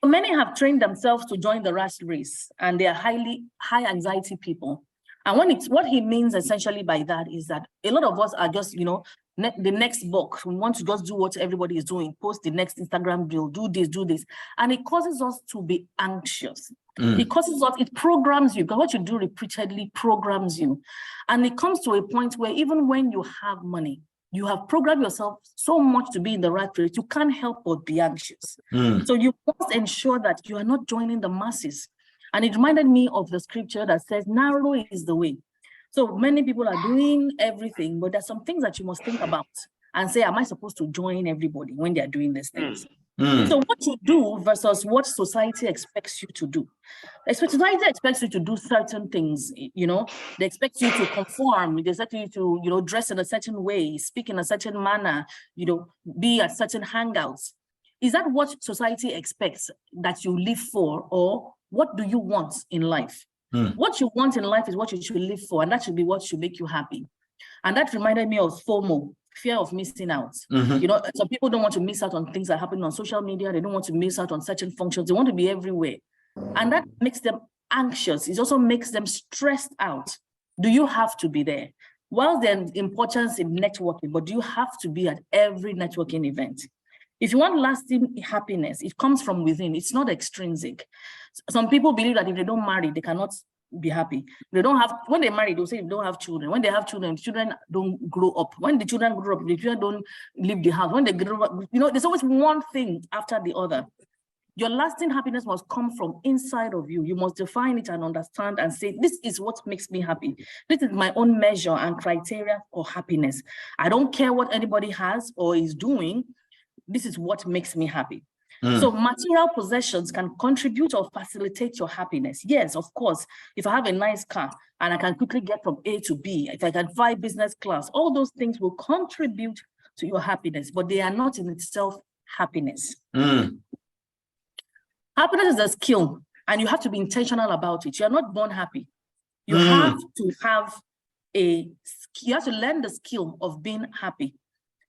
Many have trained themselves to join the rat race, and they are high anxiety people. And what he means essentially by that is that a lot of us are just, the next book. We want to just do what everybody is doing, post the next Instagram reel, do this. And it causes us to be anxious. It programs you, because what you do repeatedly programs you. And it comes to a point where even when you have money, you have programmed yourself so much to be in the right place, you can't help but be anxious. So you must ensure that you are not joining the masses. And it reminded me of the scripture that says, narrow is the way. So many people are doing everything, but there's some things that you must think about and say, am I supposed to join everybody when they're doing these things? So what you do versus what society expects you to do. Society expects you to do certain things, they expect you to conform, they expect you to, dress in a certain way, speak in a certain manner, be at certain hangouts. Is that what society expects that you live for, or what do you want in life? What you want in life is what you should live for, and that should be what should make you happy. And that reminded me of FOMO, fear of missing out. Some people don't want to miss out on things that are happening on social media. They don't want to miss out on certain functions. They want to be everywhere. And that makes them anxious. It also makes them stressed out. Do you have to be there? While there's importance in networking, but do you have to be at every networking event? If you want lasting happiness, it comes from within. It's not extrinsic. Some people believe that if they don't marry, they cannot be happy. When they marry, they'll say they don't have children. When they have children, children don't grow up. When the children grow up, the children don't leave the house. When they grow up, there's always one thing after the other. Your lasting happiness must come from inside of you. You must define it and understand and say, this is what makes me happy. This is my own measure and criteria for happiness. I don't care what anybody has or is doing. This is what makes me happy. So material possessions can contribute or facilitate your happiness. Yes, of course. If I have a nice car and I can quickly get from A to B, if I can fly business class, all those things will contribute to your happiness, but they are not in itself happiness. Happiness is a skill, and you have to be intentional about it. You are not born happy. You have to learn the skill of being happy.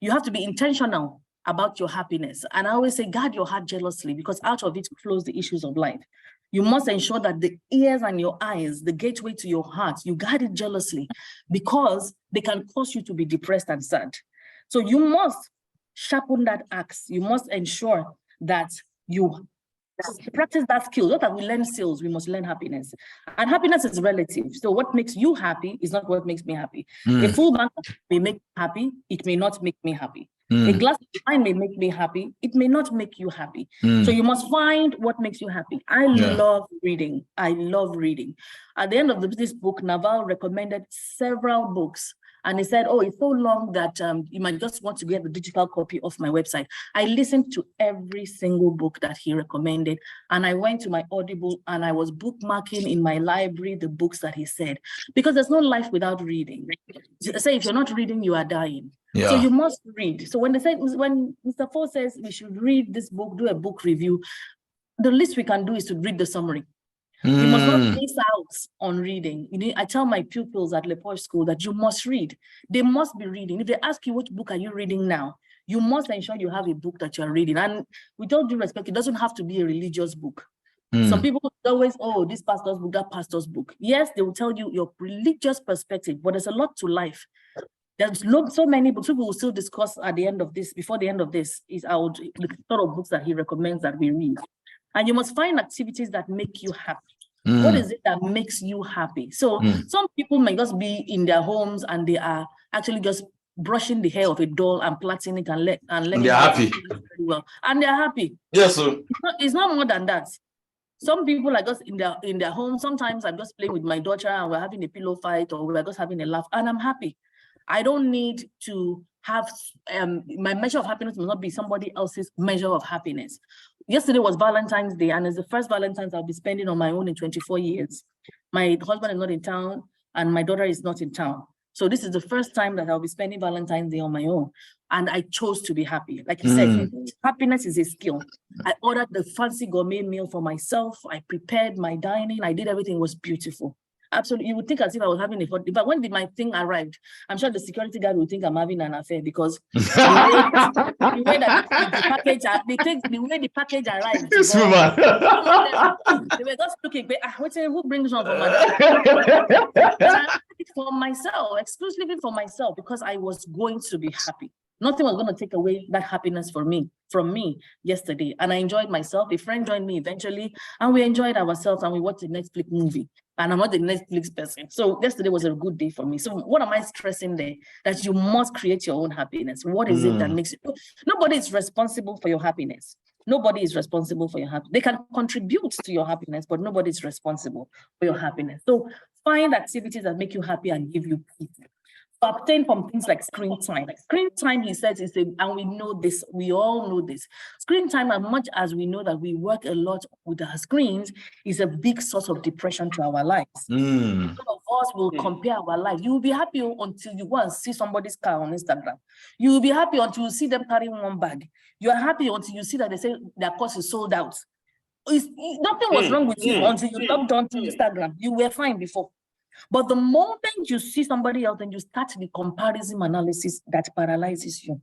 You have to be intentional about your happiness. And I always say, guard your heart jealously, because out of it flows the issues of life. You must ensure that the ears and your eyes, the gateway to your heart, you guard it jealously, because they can cause you to be depressed and sad. So you must sharpen that axe. You must ensure that you practice that skill. Not that we learn skills, we must learn happiness. And happiness is relative. So what makes you happy is not what makes me happy. A full bank may make me happy, it may not make me happy. A glass of wine may make me happy, it may not make you happy. So you must find what makes you happy. I love reading. I love reading. At the end of this book, Naval recommended several books. And he said, oh, it's so long that you might just want to get the digital copy of my website. I listened to every single book that he recommended. And I went to my Audible and I was bookmarking in my library the books that he said, because there's no life without reading. Say if you're not reading, you are dying. So you must read. So when Mr. Ford says we should read this book, do a book review, the least we can do is to read the summary. You must not miss out on reading. I tell my pupils at Le Poche School that you must read. They must be reading. If they ask you, which book are you reading now? You must ensure you have a book that you're reading. And with all due respect, it doesn't have to be a religious book. Some people always, oh, this pastor's book, that pastor's book. Yes, they will tell you your religious perspective, but there's a lot to life. There's so many books. People will still discuss at the end of this, before the end of this, the sort of books that he recommends that we read. And you must find activities that make you happy. What is it that makes you happy? So some people may just be in their homes and they are actually just brushing the hair of a doll and plaiting it and letting they're happy. Very well. And they're happy. Yes, sir. It's not more than that. Some people are just in their home. Sometimes I'm just playing with my daughter and we're having a pillow fight, or we're just having a laugh, and I'm happy. I don't need to have my measure of happiness will not be somebody else's measure of happiness. Yesterday was Valentine's Day, and it's the first Valentine's I'll be spending on my own in 24 years. My husband is not in town, and my daughter is not in town. So this is the first time that I'll be spending Valentine's Day on my own. And I chose to be happy. Like I said, happiness is a skill. I ordered the fancy gourmet meal for myself. I prepared my dining. I did everything. It was beautiful. Absolutely. You would think as if I was having a fun. But when my thing arrived, I'm sure the security guard would think I'm having an affair because the way that the way the package arrived. This woman. They were just looking, who brings one for madam? For myself, exclusively for myself, because I was going to be happy. Nothing was going to take away that happiness from me yesterday. And I enjoyed myself. A friend joined me eventually, and we enjoyed ourselves, and we watched the Netflix movie. And I'm not the Netflix person. So yesterday was a good day for me. So what am I stressing there? That you must create your own happiness. What is it that makes it? Nobody is responsible for your happiness. Nobody is responsible for your happiness. They can contribute to your happiness, but nobody is responsible for your happiness. So find activities that make you happy and give you peace. Obtain from things like screen time. Screen time, he says, and we know this, we all know this. Screen time, as much as we know that we work a lot with our screens, is a big source of depression to our lives. Some of us will compare our life. You will be happy until you go and see somebody's car on Instagram. You will be happy until you see them carrying one bag. You are happy until you see that they say their course is sold out. Nothing was wrong with you until you logged on to Instagram. You were fine before. But the moment you see somebody else and you start the comparison analysis, that paralyzes you.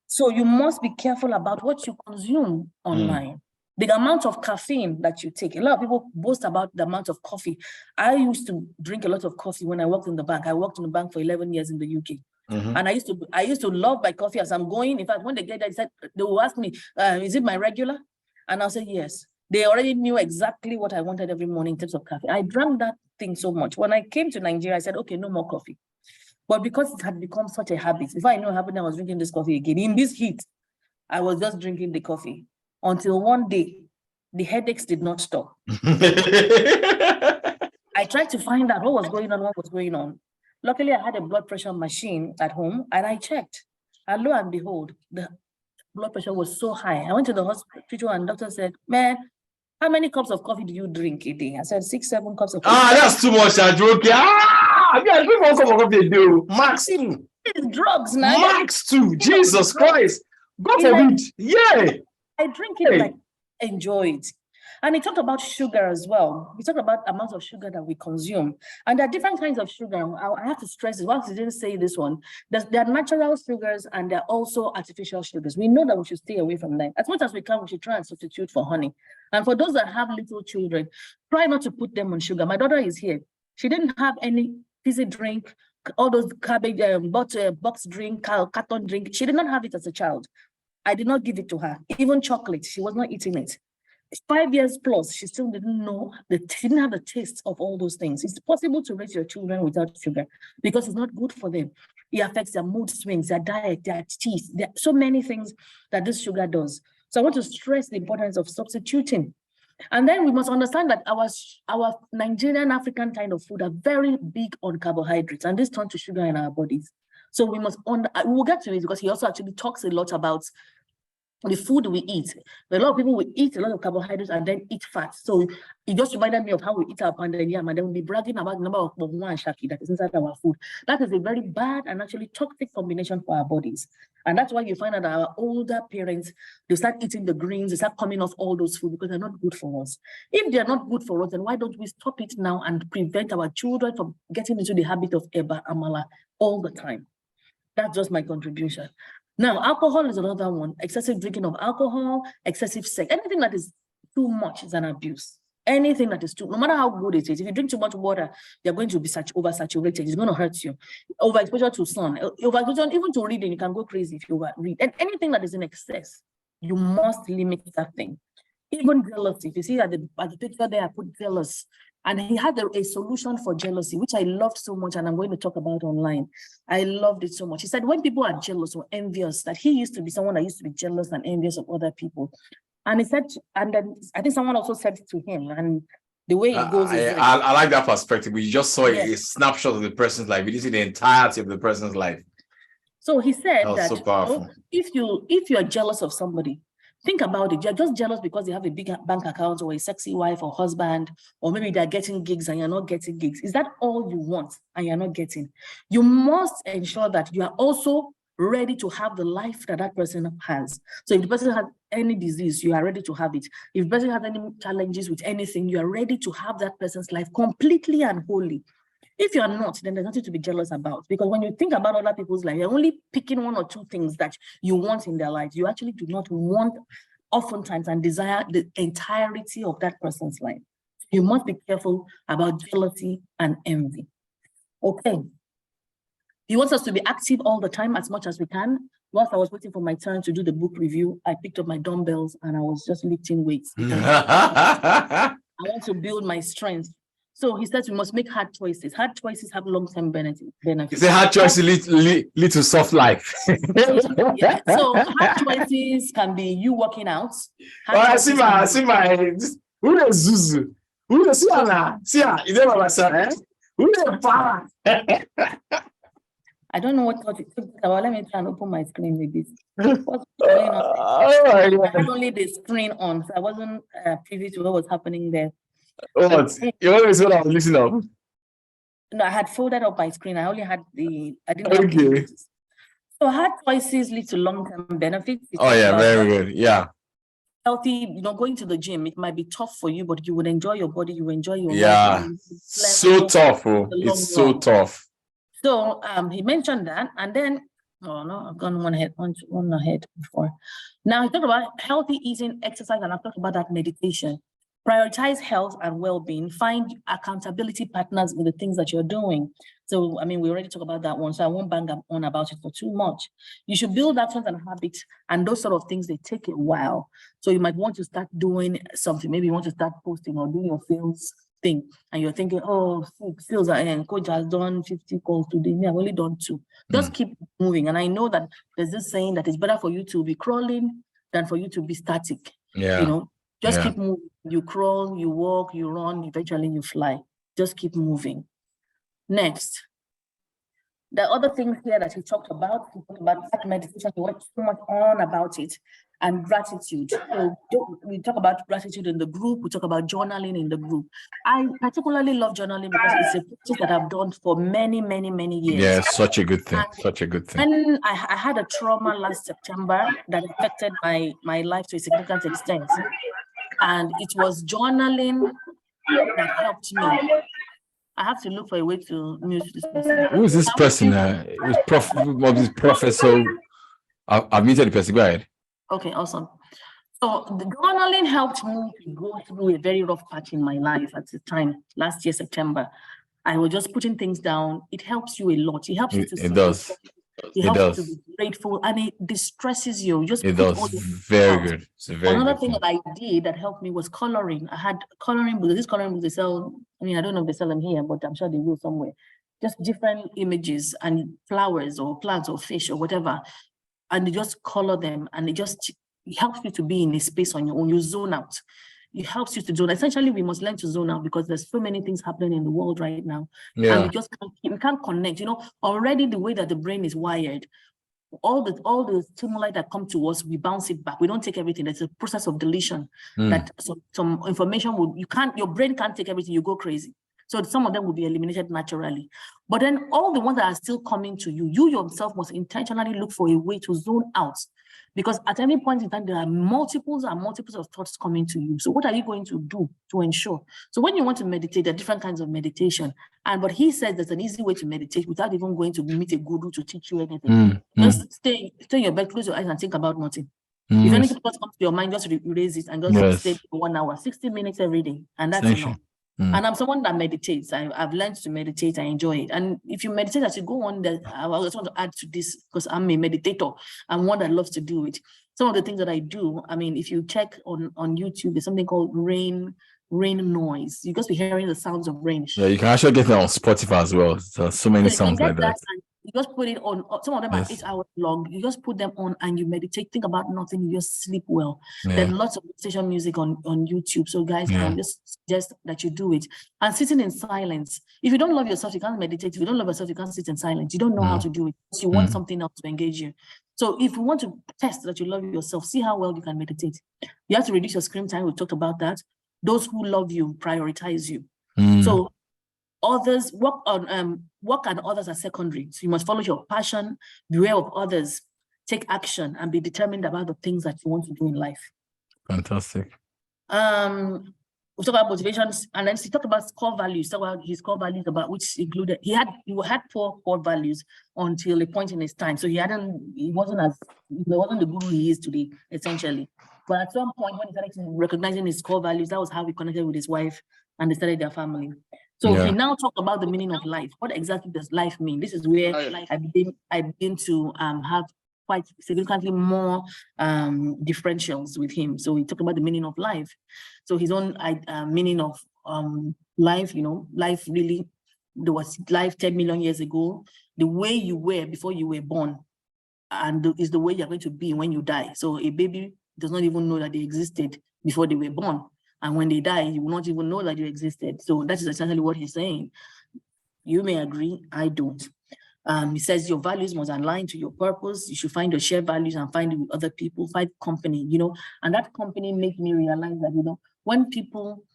So you must be careful about what you consume online. The amount of caffeine that you take. A lot of people boast about the amount of coffee. I used to drink a lot of coffee when I worked in the bank. I worked in the bank for 11 years in the UK. And I used to love my coffee as I'm going. In fact, when they get there, they will ask me, is it my regular? And I'll say, yes. They already knew exactly what I wanted every morning in terms of coffee. I drank that thing so much. When I came to Nigeria, I said, okay, no more coffee. But because it had become such a habit, if I knew what happened, I was drinking this coffee again. In this heat, I was just drinking the coffee until one day, the headaches did not stop. I tried to find out what was going on. Luckily, I had a blood pressure machine at home and I checked. And lo and behold, the blood pressure was so high. I went to the hospital and the doctor said, man, how many cups of coffee do you drink a day? I said 6, 7 cups of coffee. That's too much, Adroke. I drink 1 cup of coffee a day. Max. It's drugs now. Max too. Jesus Christ. God forbid. Yeah. I drink it like enjoy it. And he talked about sugar as well. We talked about the amount of sugar that we consume. And there are different kinds of sugar. I have to stress it. Once you didn't say this one, there are natural sugars and there are also artificial sugars. We know that we should stay away from them. As much as we can, we should try and substitute for honey. And for those that have little children, try not to put them on sugar. My daughter is here. She didn't have any fizzy drink, all those cabbage, box drink, carton drink. She did not have it as a child. I did not give it to her. Even chocolate, she was not eating it. 5 years plus, she still didn't know she didn't have the taste of all those things. It's possible to raise your children without sugar because it's not good for them. It affects their mood swings, their diet, their teeth. There are so many things that this sugar does. So I want to stress the importance of substituting. And then we must understand that our Nigerian African kind of food are very big on carbohydrates, and this turns to sugar in our bodies. So we must, we'll get to it because he also actually talks a lot about the food we eat. A lot of people will eat a lot of carbohydrates and then eat fat. So it just reminded me of how we eat our pounded yam and then we'll be bragging about the number of one and shaki that is inside our food. That is a very bad and actually toxic combination for our bodies. And that's why you find that our older parents, they start eating the greens, they start coming off all those food because they're not good for us. If they're not good for us, then why don't we stop it now and prevent our children from getting into the habit of eba amala all the time? That's just my contribution. Now, alcohol is another one. Excessive drinking of alcohol, excessive sex. Anything that is too much is an abuse. Anything that is no matter how good it is, if you drink too much water, you're going to be oversaturated. It's going to hurt you. Overexposure to sun, overexposure even to reading, you can go crazy if you read. And anything that is in excess, you must limit that thing. Even jealousy. If you see at the picture there, I put jealous. And he had a solution for jealousy, which I loved so much, and I'm going to talk about online. I loved it so much. He said when people are jealous or envious, that he used to be someone that used to be jealous and envious of other people. And he said, and then I think someone also said it to him, and the way it goes is I like that perspective. We just saw a snapshot of the person's life. We didn't see the entirety of the person's life. So he said that so powerful. If you're jealous of somebody, think about it. You're just jealous because they have a big bank account or a sexy wife or husband, or maybe they're getting gigs and you're not getting gigs. Is that all you want and you're not getting? You must ensure that you are also ready to have the life that that person has. So if the person any disease, you are ready to have it. If the person has any challenges with anything, you are ready to have that person's life completely and wholly. If you are not, then there's nothing to be jealous about. Because when you think about other people's life, you're only picking one or two things that you want in their lives. You actually do not want, oftentimes, and desire the entirety of that person's life. You must be careful about jealousy and envy. Okay. He wants us to be active all the time as much as we can. Whilst I was waiting for my turn to do the book review, I picked up my dumbbells and I was just lifting weights. I want to build my strength. So he says we must make hard choices. Hard choices have long-term benefits. The hard choices lead to soft life. Yeah. So hard choices can be you working out. I see my who is Zuzu? Who is Siana? Sia, is that my son? Who is Para? I don't know what thought it took about. Let me try and open my screen with this. What's going on? I had only the screen on, so I wasn't privy to what was happening there. What? You always what I was listening of? No, I had folded up my screen. I only had I didn't have Okay. So hard choices lead to long-term benefits. Oh yeah, very good. Yeah. Healthy, going to the gym, it might be tough for you, but you would enjoy your body, you enjoy your life. So tough, it's so tough. So he mentioned that, and then I've gone one ahead before. Now he talked about healthy eating, exercise, and I've talked about that meditation. Prioritize health and well-being. Find accountability partners with the things that you're doing. So, we already talked about that one, so I won't bang on about it for too much. You should build actions and habits, and those sort of things, they take a while. So you might want to start doing something. Maybe you want to start posting or doing your sales thing, and you're thinking, oh, sales and coach has done 50 calls today. I've only done 2. Just keep moving. And I know that there's this saying that it's better for you to be crawling than for you to be static. Yeah. Just keep moving. You crawl, you walk, you run, eventually you fly. Just keep moving. Next. The other things here that he talked about that meditation, he went so much on about it, and gratitude. So we talk about gratitude in the group, we talk about journaling in the group. I particularly love journaling because it's a practice that I've done for many, many, many years. Yeah, such a good thing. Such a good thing. When I had a trauma last September that affected my life to a significant extent. And it was journaling that helped me. I have to look for a way to mute this person. Who is this person? This professor. I've muted the person. Go ahead. Okay, awesome. So the journaling helped me to go through a very rough patch in my life at the time, last year, September. I was just putting things down. It helps you a lot. It helps you to it does. It helps you to be grateful, and it distresses you. It does. Very good. It's a very Another good thing thing that I did that helped me was coloring. I had coloring books. These coloring books, they sell, I don't know if they sell them here, but I'm sure they will somewhere. Just different images and flowers or plants or fish or whatever. And you just color them, and it helps you to be in a space on your own. You zone out. It helps you to zone. Essentially, we must learn to zone out because there's so many things happening in the world right now. Yeah. And we can't connect. Already the way that the brain is wired, all the stimuli that come to us, we bounce it back. We don't take everything. There's a process of deletion that some information your brain can't take everything. You go crazy. So some of them will be eliminated naturally. But then all the ones that are still coming to you, you yourself must intentionally look for a way to zone out. Because at any point in time, there are multiples of thoughts coming to you. So what are you going to do to ensure? So when you want to meditate, there are different kinds of meditation. But he says there's an easy way to meditate without even going to meet a guru to teach you anything. Just stay in your bed, close your eyes and think about nothing. If anything comes to your mind, just erase it and just stay for 1 hour, 60 minutes every day. And that's enough. And I'm someone that meditates. I've learned to meditate. I enjoy it. And if you meditate as you go on, I just want to add to this because I'm a meditator. I'm one that loves to do it. Some of the things that I do, if you check on YouTube, there's something called rain noise. You just be hearing the sounds of rain. Yeah, you can actually get it on Spotify as well. So many sounds like that. You just put it on. Some of them are 8 hours long. You just put them on and you meditate. Think about nothing. You just sleep well. There's lots of meditation music on YouTube. So guys, I just suggest that you do it. And sitting in silence. If you don't love yourself, you can't meditate. If you don't love yourself, you can't sit in silence. You don't know how to do it. You want something else to engage you. So if you want to test that you love yourself, see how well you can meditate. You have to reduce your screen time. We talked about that. Those who love you prioritize you. So others work and others are secondary. So you must follow your passion, beware of others. take action, and be determined about the things that you want to do in life. Fantastic. We talk about motivations, and then he talked about core values. Talk about his core values, about which included he had poor core values until a point in his time. So he wasn't the guru he is today, essentially. But at some point, when he started recognizing his core values, that was how he connected with his wife and they started their family. So he now talked about the meaning of life. What exactly does life mean? This is where I begin to have quite significantly more differentials with him. So he talked about the meaning of life. So his own meaning of life, life really, there was life 10 million years ago. The way you were before you were born and is the way you're going to be when you die. So a baby does not even know that they existed before they were born. And when they die, you will not even know that you existed. So that is essentially what he's saying. You may agree, I don't. He says your values must align to your purpose. You should find your shared values and find it with other people, find company, and that company made me realize that, when people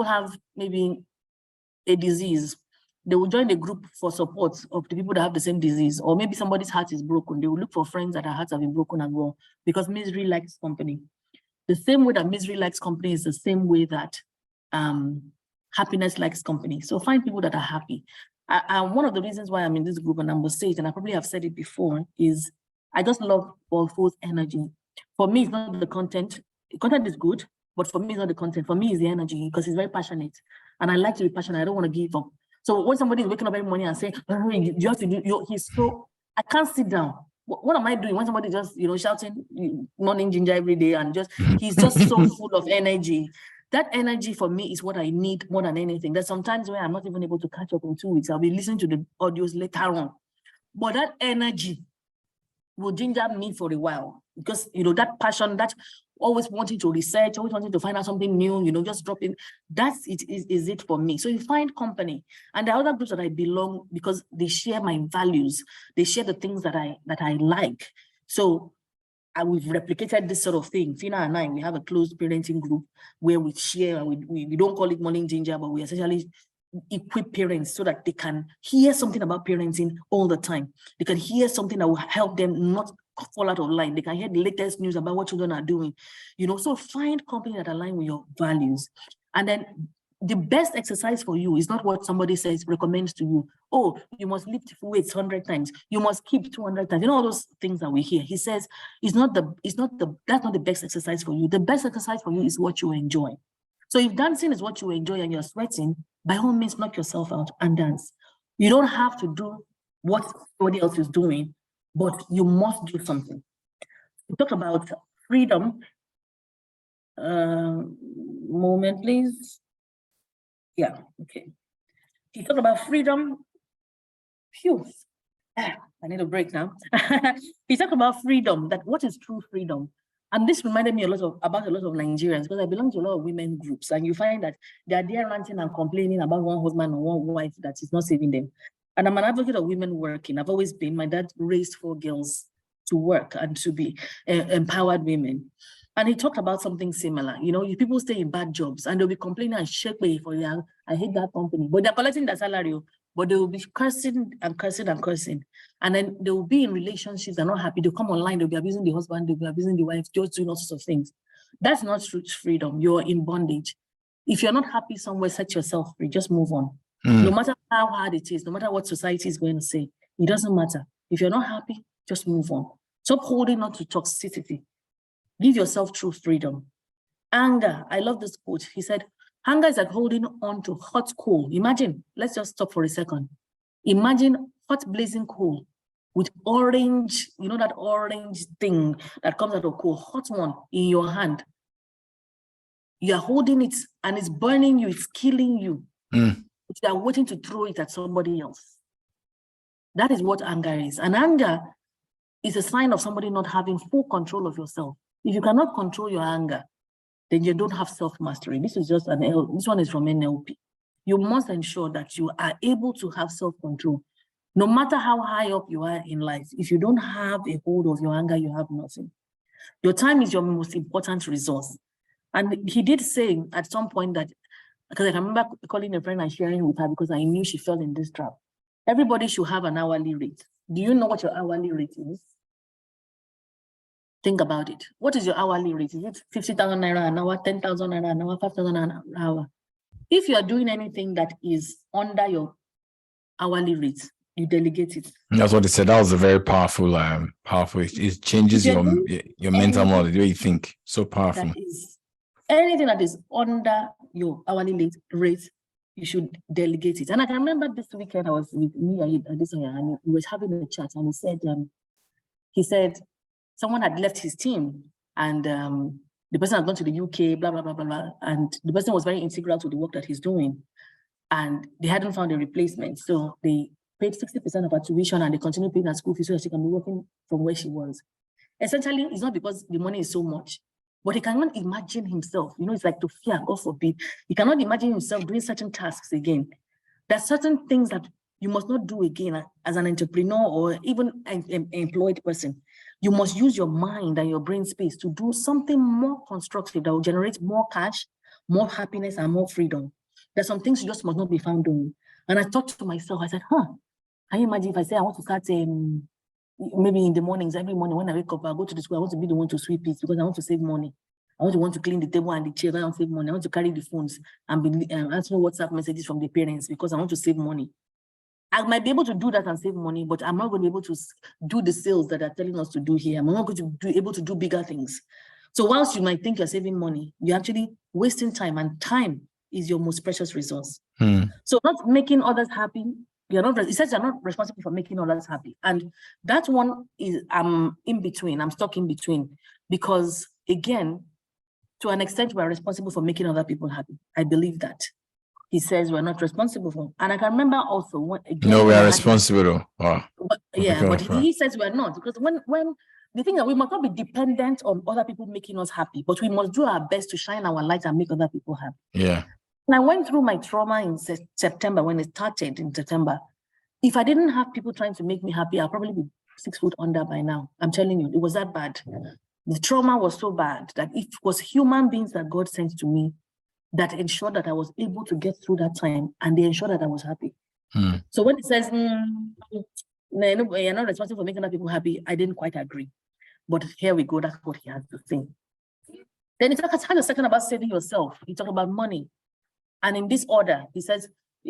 have maybe a disease, they will join the group for support of the people that have the same disease, or maybe somebody's heart is broken. They will look for friends that their hearts have been broken as well, because misery likes company. The same way that misery likes company is the same way that happiness likes company. So find people that are happy. One of the reasons why I'm in this group, and I must say it, and I probably have said it before, is I just love Wolfo's energy. For me, it's not the content. The content is good, but for me, it's not the content. For me, it's the energy, because he's very passionate. And I like to be passionate. I don't want to give up. So when somebody is waking up every morning and saying, oh, you have to do, I can't sit down. What am I doing when somebody just, shouting morning ginger every day and he's just so full of energy. That energy for me is what I need more than anything. There's sometimes where I'm not even able to catch up in 2 weeks. I'll be listening to the audios later on. But that energy will ginger me for a while, because, that passion, that always wanting to research, always wanting to find out something new, just dropping, that's it is it for me. So you find company. And the other groups that I belong, because they share my values, they share the things that I like. So we've replicated this sort of thing. Fina and I, we have a closed parenting group where we share, we don't call it morning ginger, but we essentially equip parents so that they can hear something about parenting all the time. They can hear something that will help them not fall out of line. They can hear the latest news about what children are doing. So find company that align with your values. And then the best exercise for you is not what somebody says, recommends to you. Oh, you must lift weights 100 times. You must keep 200 times. All those things that we hear. He says that's not the best exercise for you. The best exercise for you is what you enjoy. So if dancing is what you enjoy and you're sweating, by all means, knock yourself out and dance. You don't have to do what somebody else is doing, but you must do something. We talk about freedom. Moment, please. Yeah, okay. He talked about freedom. Phew. I need a break now. He talked about freedom, that what is true freedom? And this reminded me about a lot of Nigerians, because I belong to a lot of women groups, and you find that they are there ranting and complaining about one husband or one wife that is not saving them. And I'm an advocate of women working. I've always been. My dad raised 4 girls to work and to be empowered women. And he talked about something similar. People stay in bad jobs and they'll be complaining and shaking for you. I hate that company, but they're collecting their salary, but they will be cursing and cursing and cursing. And then they will be in relationships, they're not happy. They'll come online, they'll be abusing the husband, they'll be abusing the wife, just doing all sorts of things. That's not true freedom. You're in bondage. If you're not happy somewhere, set yourself free, just move on. No matter how hard it is, no matter what society is going to say, it doesn't matter. If you're not happy, just move on. Stop holding on to toxicity. Give yourself true freedom. Anger, I love this quote. He said, anger is like holding on to hot coal. Imagine, let's just stop for a second. Imagine hot blazing coal with orange, that orange thing that comes out of coal, hot one in your hand. You are holding it and it's burning you, it's killing you. But you are waiting to throw it at somebody else. That is what anger is. And anger is a sign of somebody not having full control of yourself. If you cannot control your anger, then you don't have self-mastery. This is just this one is from NLP. You must ensure that you are able to have self-control. No matter how high up you are in life, if you don't have a hold of your anger, you have nothing. Your time is your most important resource. And he did say at some point that, because I can remember calling a friend and sharing with her because I knew she fell in this trap. Everybody should have an hourly rate. Do you know what your hourly rate is? Think about it. What is your hourly rate? Is it 50,000 naira an hour, 10,000 naira an hour, 5,000 an hour? If you are doing anything that is under your hourly rate, you delegate it. That's what they said. That was a very powerful, powerful. It changes your mental model, the way you think. So powerful. That is anything that is under your hourly rate, you should delegate it. And I can remember this weekend I was with me and this and we was having a chat, and he said someone had left his team, and the person had gone to the UK, blah blah blah blah blah, and the person was very integral to the work that he's doing, and they hadn't found a replacement, so they paid 60% of her tuition and they continued paying her school fees so that she can be working from where she was. Essentially, it's not because the money is so much, but he cannot imagine himself, it's like to fear, God forbid, he cannot imagine himself doing certain tasks again. There's certain things that you must not do again as an entrepreneur or even an employed person. You must use your mind and your brain space to do something more constructive that will generate more cash, more happiness, and more freedom. There's some things you just must not be found doing. And I thought to myself, I said, can you imagine if I say I want to start maybe in the mornings, every morning when I wake up, I go to the school, I want to be the one to sweep it because I want to save money. I want to clean the table and the chair, I want to save money. I want to carry the phones and be answering WhatsApp messages from the parents because I want to save money. I might be able to do that and save money, but I'm not going to be able to do the sales that are telling us to do here. I'm not going to be able to do bigger things. So whilst you might think you're saving money, you're actually wasting time, and time is your most precious resource. So not making others happy, it says you're not responsible for making others happy. And that one is, I'm stuck in between, because again, to an extent, we're responsible for making other people happy. I believe that. He says we're not responsible for. And I can remember also when we are responsible. But he says we're not, because when the thing that we must not be dependent on other people making us happy, but we must do our best to shine our light and make other people happy. Yeah. And I went through my trauma in September, when it started in September. If I didn't have people trying to make me happy, I'll probably be 6 foot under by now. I'm telling you, it was that bad. The trauma was so bad that it was human beings that God sent to me that ensured that I was able to get through that time, and they ensured that I was happy. So when it says, you're not responsible for making other people happy, I didn't quite agree. But here we go, that's what he has to say. Then he talks a second about saving yourself. He talks about money. And in this order, he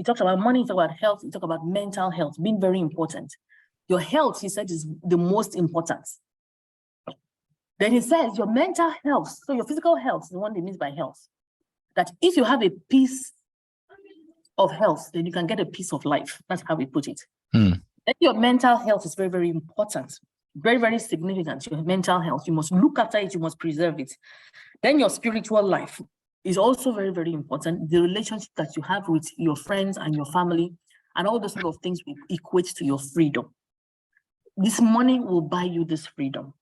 talks about money, he talks about health, he talks about mental health being very important. Your health, he said, is the most important. Then he says your mental health, so your physical health is the one he means by health. That if you have a piece of health, then you can get a piece of life. That's how we put it. Then your mental health is very, very important. Very, very significant. Your mental health, you must look after it, you must preserve it. Then your spiritual life is also very, very important. The relationship that you have with your friends and your family and all those sort of things will equate to your freedom. This money will buy you this freedom.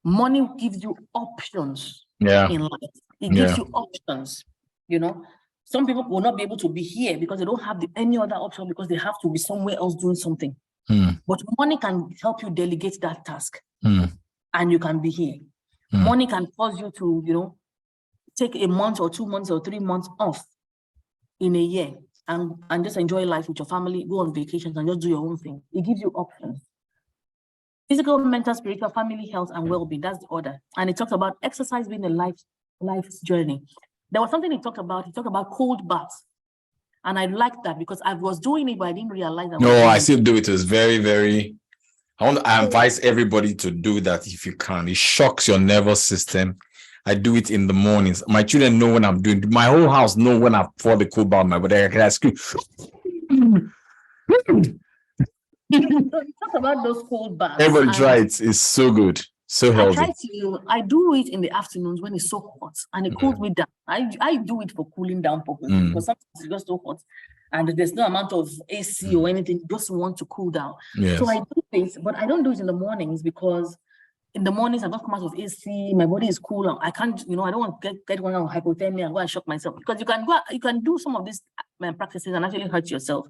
Money gives you options in life. It gives you options, Some people will not be able to be here because they don't have any other option, because they have to be somewhere else doing something. But money can help you delegate that task, and you can be here. Money can cause you to, take a month or 2 months or 3 months off in a year and just enjoy life with your family, go on vacations and just do your own thing. It gives you options. Physical, mental, spiritual, family, health, and well-being. That's the order. And it talks about exercise being a life's journey. There was something he talked about cold baths. And I liked that because I was doing it, but I didn't realize that. No, I still do it. It's very, very, I advise everybody to do that if you can. It shocks your nervous system. I do it in the mornings. My children know when I'm doing it. My whole house know when I pour the cold bath, but I can scream. Talk about those cold baths. Everybody try it. It's so good. So healthy. I do it in the afternoons when it's so hot and it cools me down. I do it for cooling down purposes because sometimes it's just so hot and there's no amount of AC or anything, you just want to cool down. Yes. So I do it, but I don't do it in the mornings because in the mornings I don't come out of AC, my body is cool. I can't, I don't want to get one on hypothermia and go and shock myself, because you can do some of these practices and actually hurt yourself.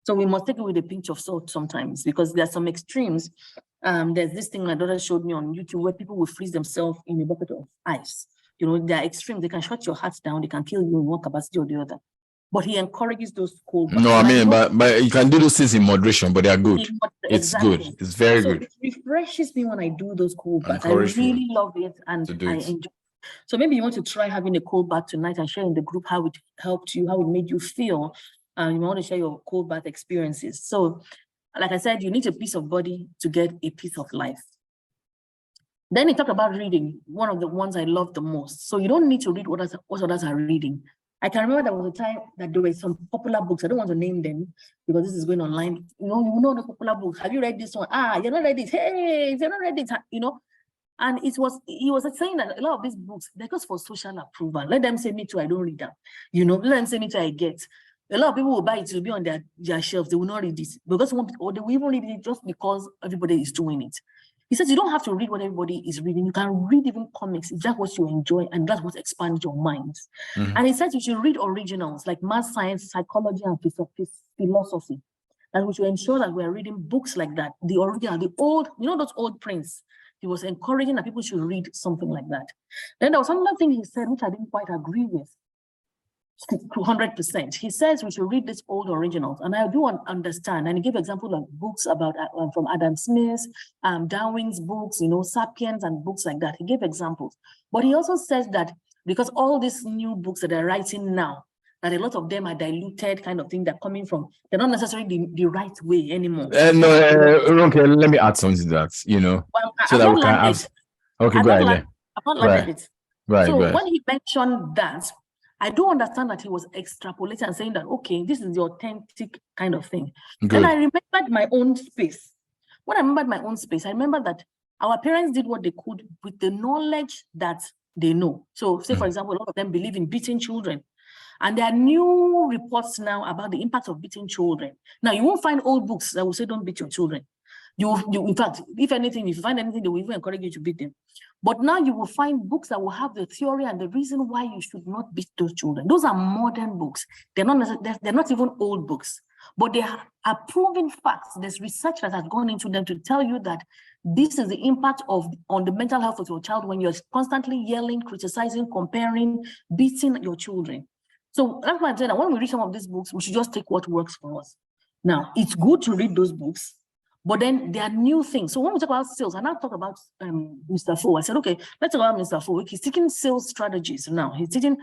So we must take it with a pinch of salt sometimes, because there are some extremes. There's this thing my daughter showed me on YouTube where people will freeze themselves in a bucket of ice. They are extreme. They can shut your heart down. They can kill you in one capacity or the other. but he encourages those cold baths. No, I mean, but you can do those things in moderation, but they are good. It's Exactly. good. It's very good. It refreshes me when I do those cold baths. I Encourage you really love it, and I enjoy. So maybe you want to try having a cold bath tonight and share in the group how it helped you, how it made you feel. And you want to share your cold bath experiences. So, like I said, you need a piece of body to get a piece of life. Then he talked about reading, one of the ones I love the most. So you don't need to read what others are reading. I can remember there was a time that there were some popular books. I don't want to name them because this is going online. You know the popular books. Have you read this one? You're not read it. Hey, if you're not read it, And he was saying that a lot of these books, they're just for social approval. Let them say me too, I don't read them. Let them say me too, I get. A lot of people will buy it to be on their shelves. They will not read it because or they will even read it just because everybody is doing it. He says you don't have to read what everybody is reading. You can read even comics if that's what you enjoy and that's what expands your mind. Mm-hmm. And he says you should read originals like math, science, psychology, and philosophy. And we should ensure that we're reading books like that. The original, the old, those old prints. He was encouraging that people should read something like that. Then there was another thing he said, which I didn't quite agree with. 200%. He says we should read these old originals, and I do understand. And he gave example of books about from Adam Smith, Darwin's books, Sapiens and books like that. He gave examples, but he also says that because all these new books that they're writing now, that a lot of them are diluted kind of thing. They're coming from, they're not necessarily the right way anymore. Okay, let me add something to that. Well, so that we can have. Okay, go ahead. I've not learned it. Right. So when he mentioned that, I do understand that he was extrapolating and saying that, okay, this is the authentic kind of thing. Good. Then I remembered my own space. When I remembered my own space, I remember that our parents did what they could with the knowledge that they know. So say, for example, a lot of them believe in beating children. And there are new reports now about the impact of beating children. Now, you won't find old books that will say don't beat your children. You in fact, if anything, if you find anything, they will even encourage you to beat them. But now you will find books that will have the theory and the reason why you should not beat those children. Those are modern books. They're not even old books, but they are proven facts. There's research that has gone into them to tell you that this is the impact on the mental health of your child when you're constantly yelling, criticizing, comparing, beating your children. So that's why I'm saying that when we read some of these books, we should just take what works for us. Now, it's good to read those books, but then there are new things. So when we talk about sales, and I talk about Mr. Fo, I said, okay, let's talk about Mr. Fo. He's teaching sales strategies now. He's teaching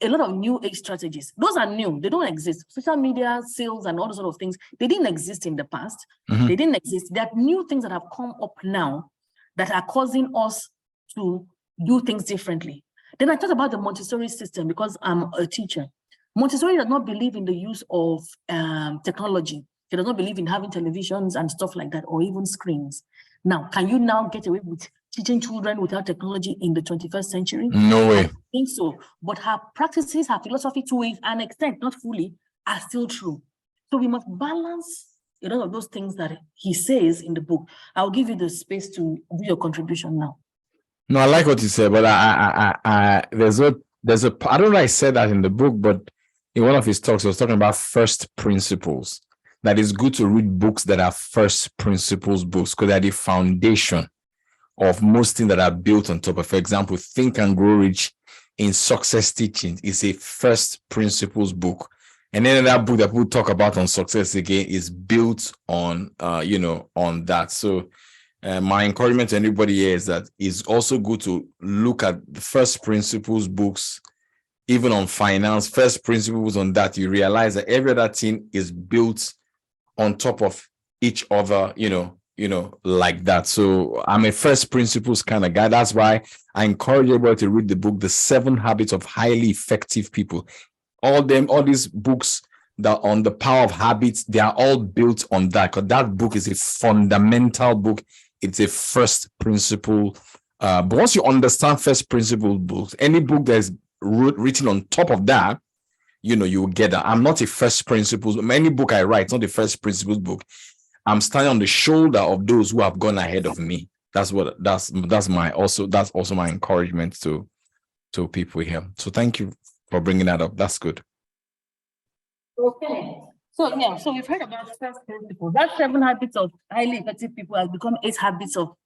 a lot of new age strategies. Those are new. They don't exist. Social media, sales, and all those sort of things, they didn't exist in the past. Mm-hmm. They didn't exist. There are new things that have come up now that are causing us to do things differently. Then I talked about the Montessori system because I'm a teacher. Montessori does not believe in the use of technology. He does not believe in having televisions and stuff like that, or even screens. Now, can you now get away with teaching children without technology in the 21st century? No way. I think so. But her practices, her philosophy to an extent, not fully, are still true. So we must balance a lot of those things that he says in the book. I'll give you the space to do your contribution now. No, I like what you said, but there's a I don't know if I said that in the book, but in one of his talks, he was talking about first principles. That it's good to read books that are first principles books because they're the foundation of most things that are built on top of. For example, Think and Grow Rich in Success Teaching is a first principles book. And then that book that people talk about on success again is built on, on that. So my encouragement to anybody here is that it's also good to look at the first principles books, even on finance, first principles on that. You realize that every other thing is built on top of each other, like that. So I'm a first principles kind of guy. That's why I encourage everybody to read the book, The 7 Habits of Highly Effective People. All these books that on the power of habits, they are all built on that, because that book is a fundamental book. It's a first principle. But once you understand first principle books, any book that is written on top of that, you will get that. I'm not a first principles. Any book I write, it's not a first principles book. I'm standing on the shoulder of those who have gone ahead of me. That's also my encouragement to people here. So thank you for bringing that up. That's good. Okay. So we've heard about first principles. That 7 habits of highly effective people has become 8 habits of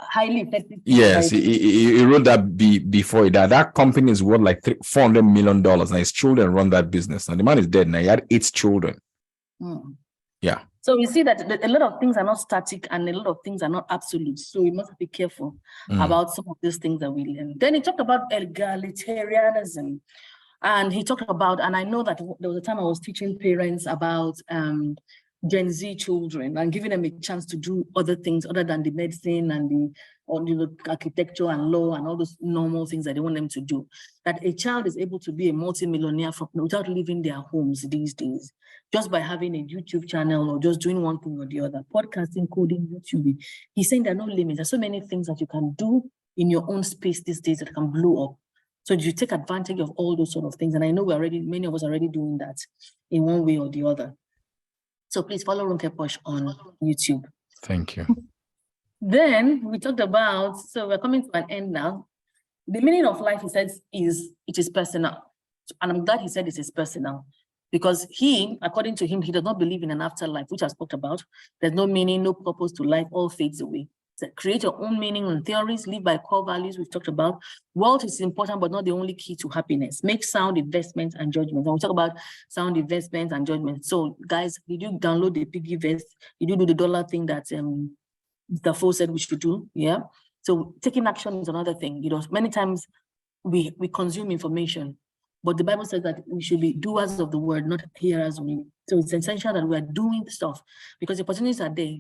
highly effective. Yes, he wrote that before he died. That company is worth like $400 million, and his children run that business. And the man is dead now. He had 8 children. Yeah. So we see that a lot of things are not static and a lot of things are not absolute. So we must be careful about some of these things that we learn. Then he talked about egalitarianism. And he talked about, and I know that there was a time I was teaching parents about Gen Z children and giving them a chance to do other things other than the medicine and the architecture and law and all those normal things that they want them to do. That a child is able to be a multimillionaire without leaving their homes these days, just by having a YouTube channel or just doing one thing or the other, podcasting, coding, YouTube. He's saying there are no limits. There's so many things that you can do in your own space these days that can blow up. So you take advantage of all those sort of things. And I know many of us are already doing that in one way or the other. So please follow Runke Posh on YouTube. Thank you. Then we talked about, so we're coming to an end now. The meaning of life, he says, it is personal. And I'm glad he said it is personal because according to him, he does not believe in an afterlife, which I spoke about. There's no meaning, no purpose to life, all fades away. So create your own meaning and theories, live by core values we've talked about. Wealth is important, but not the only key to happiness. Make sound investments and judgments. And we talk about sound investments and judgments. So guys, did you download the piggy vest? Did you do the dollar thing that Mr. Fo said we should do? Yeah. So taking action is another thing. Many times we consume information, but the Bible says that we should be doers of the word, not hearers only. So it's essential that we are doing stuff because the opportunities are there.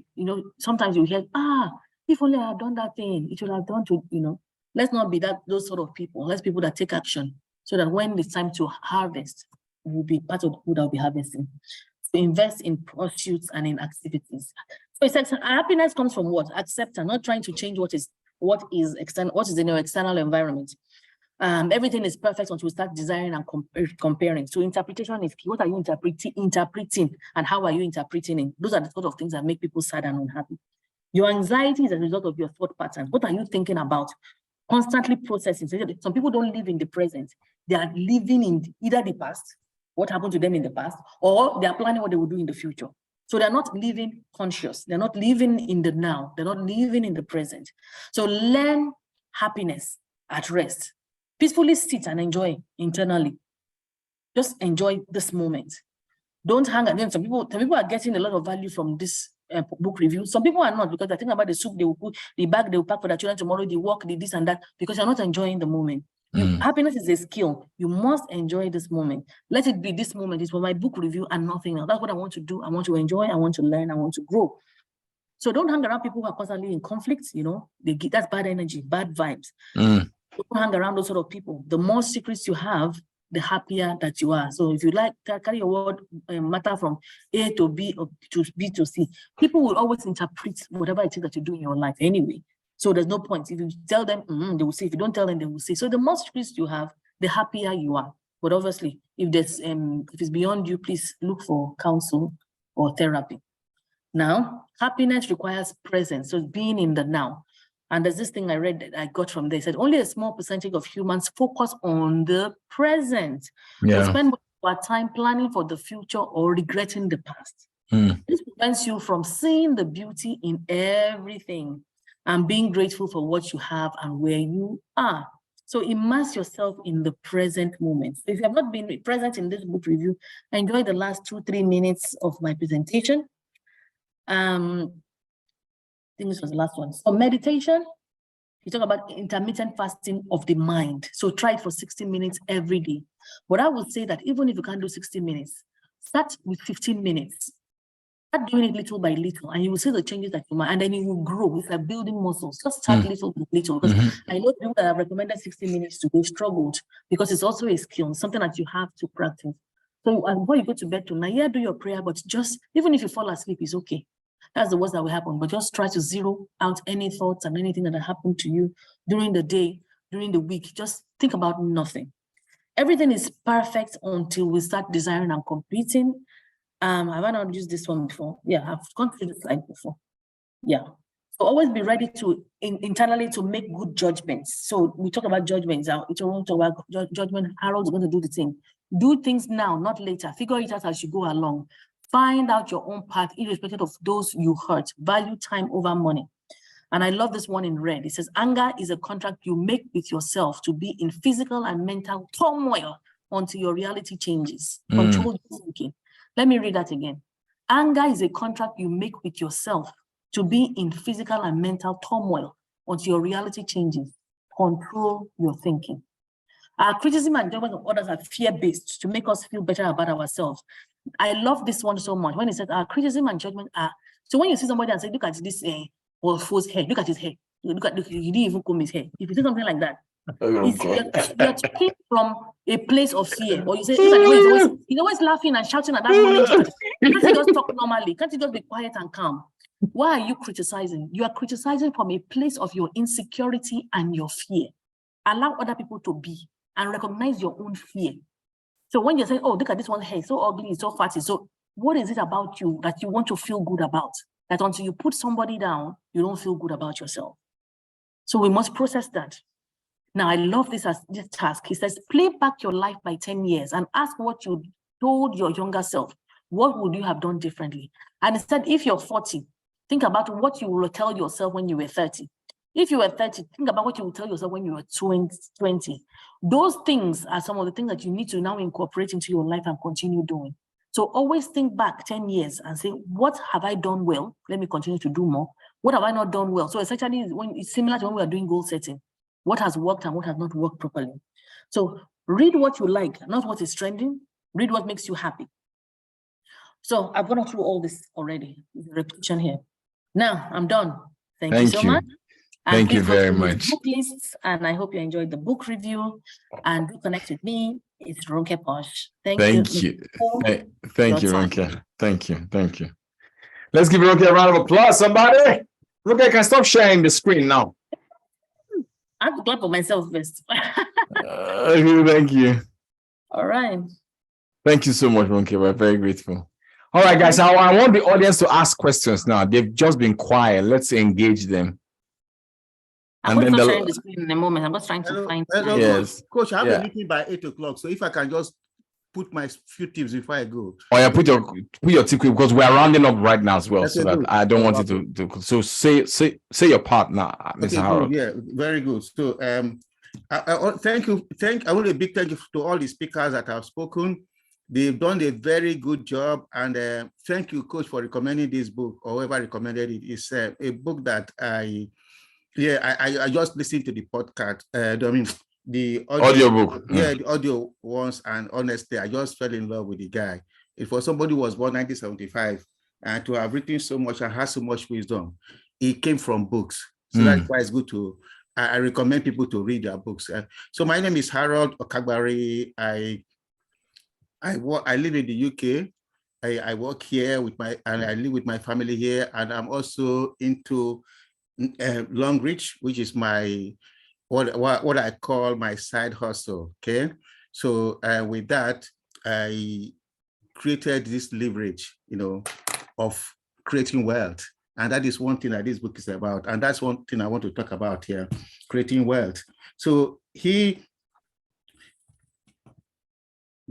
Sometimes you hear, if only I had done that thing, it would have done to, let's not be those sort of people. Let's people that take action so that when it's time to harvest, we'll be part of who will be harvesting. So invest in pursuits and in activities. So it says happiness comes from what? Acceptance, not trying to change what is in your external environment. Everything is perfect until we start desiring and comparing. So interpretation is key. What are you interpreting and how are you interpreting it? Those are the sort of things that make people sad and unhappy. Your anxiety is a result of your thought patterns. What are you thinking about? Constantly processing. So some people don't live in the present. They are living in either the past, what happened to them in the past, or they are planning what they will do in the future. So they're not living conscious. They're not living in the now. They're not living in the present. So learn happiness at rest. Peacefully sit and enjoy internally. Just enjoy this moment. Don't hang around. Some people are getting a lot of value from this book review. Some people are not, because they're thinking about the soup they will put, the bag they will pack for their children tomorrow, the work, the this and that, because you're not enjoying the moment. Happiness is a skill. You must enjoy this moment. Let it be this moment. It's for my book review and nothing else. That's what I want to do. I want to enjoy. I want to learn. I want to grow. So don't hang around people who are constantly in conflict. That's bad energy, bad vibes. Don't hang around those sort of people. The more secrets you have, the happier that you are. So if you like, carry your word matter from A to B or to B to C. People will always interpret whatever it is that you do in your life anyway. So there's no point. If you tell them, they will see. If you don't tell them, they will see. So the more secrets you have, the happier you are. But obviously, if it's beyond you, please look for counsel or therapy. Now, happiness requires presence. So being in the now. And there's this thing I read that I got from there. It said only a small percentage of humans focus on the present. Yeah. So spend more time planning for the future or regretting the past. This prevents you from seeing the beauty in everything and being grateful for what you have and where you are. So immerse yourself in the present moment. So if you have not been present in this book review, enjoy the last 2-3 minutes of my presentation. I think this was the last one. So meditation, you talk about intermittent fasting of the mind. So try it for 60 minutes every day. But I would say that even if you can't do 60 minutes, start with 15 minutes. Start doing it little by little, and you will see the changes that you might, and then you will grow. It's like building muscles. Just start little by little. Because I know people that have recommended 60 minutes to go struggled because it's also a skill, something that you have to practice. So before you go to bed tonight, do your prayer, but just, even if you fall asleep, it's okay. That's the worst that will happen. But just try to zero out any thoughts and anything that happened to you during the day, during the week. Just think about nothing. Everything is perfect until we start desiring and competing. Have I not used this one before? Yeah, I've gone through the slide before. Yeah. So always be ready to internally to make good judgments. So we talk about judgments. It's all talk about judgment. Harold's going to do the thing. Do things now, not later. Figure it out as you go along. Find out your own path, irrespective of those you hurt. Value time over money. And I love this one in red. It says, anger is a contract you make with yourself to be in physical and mental turmoil until your reality changes. Control your thinking. Let me read that again. Anger is a contract you make with yourself to be in physical and mental turmoil until your reality changes. Control your thinking. Our criticism and judgment of others are fear-based to make us feel better about ourselves. I love this one so much. When it said our criticism and judgment are, so when you see somebody and say, look at this Wolfo's hair, look at his hair, he didn't even comb his hair. If you say something like that, you're talking from a place of fear. Or you say, look at the way he's always laughing and shouting at that morning. Can't he just talk normally? Can't he just be quiet and calm? Why are you criticizing? You are criticizing from a place of your insecurity and your fear. Allow other people to be and recognize your own fear. So when you're saying, oh, look at this one hair, so ugly, so fatty. So what is it about you that you want to feel good about? That until you put somebody down, you don't feel good about yourself. So we must process that. Now, I love this task. He says, play back your life by 10 years and ask what you told your younger self. What would you have done differently? And instead, if you're 40, think about what you will tell yourself when you were 30. If you were 30, think about what you will tell yourself when you were 20. Those things are some of the things that you need to now incorporate into your life and continue doing. So always think back 10 years and say, what have I done well? Let me continue to do more. What have I not done well? So essentially, it's similar to when we are doing goal setting. What has worked and what has not worked properly. So read what you like, not what is trending. Read what makes you happy. So I've gone through all this already. There's a repetition here. Now I'm done. Thank you so much. Thank you very much. Book lists, and I hope you enjoyed the book review. And do connect with me. It's Ronke Posh. Thank you. Thank you, Ronke. Thank you. Let's give Ronke a round of applause, somebody. Ronke, can stop sharing the screen now. I have to clap for myself first. Thank you. All right. Thank you so much, Ronke. We're very grateful. All right, guys. I want the audience to ask questions now. They've just been quiet. Let's engage them. I'm going to share the screen in a moment. I'm just trying to find. Yes. Coach, I have a meeting by 8 o'clock. So if I can just put my few tips before I go. Oh yeah, put your tip because we are rounding up right now as well. That's so that I don't want you to. So say your part now, Mr. Harold. Yeah, very good. So thank you. I want a big thank you to all the speakers that have spoken. They've done a very good job, and thank you, Coach, for recommending this book, or whoever recommended it. It's a book that I just listened to the podcast. The audio book. Yeah, the audio ones, and honestly, I just fell in love with the guy. If for somebody who was born 1975 and to have written so much and has so much wisdom, it came from books. So that's why it's good to. I recommend people to read their books. So my name is Harold Okagbari. I live in the UK. I work here and I live with my family here, and I'm also into Longreach, which is my what I call my side hustle. Okay, so with that, I created this leverage, of creating wealth, and that is one thing that this book is about, and that's one thing I want to talk about here: creating wealth. So he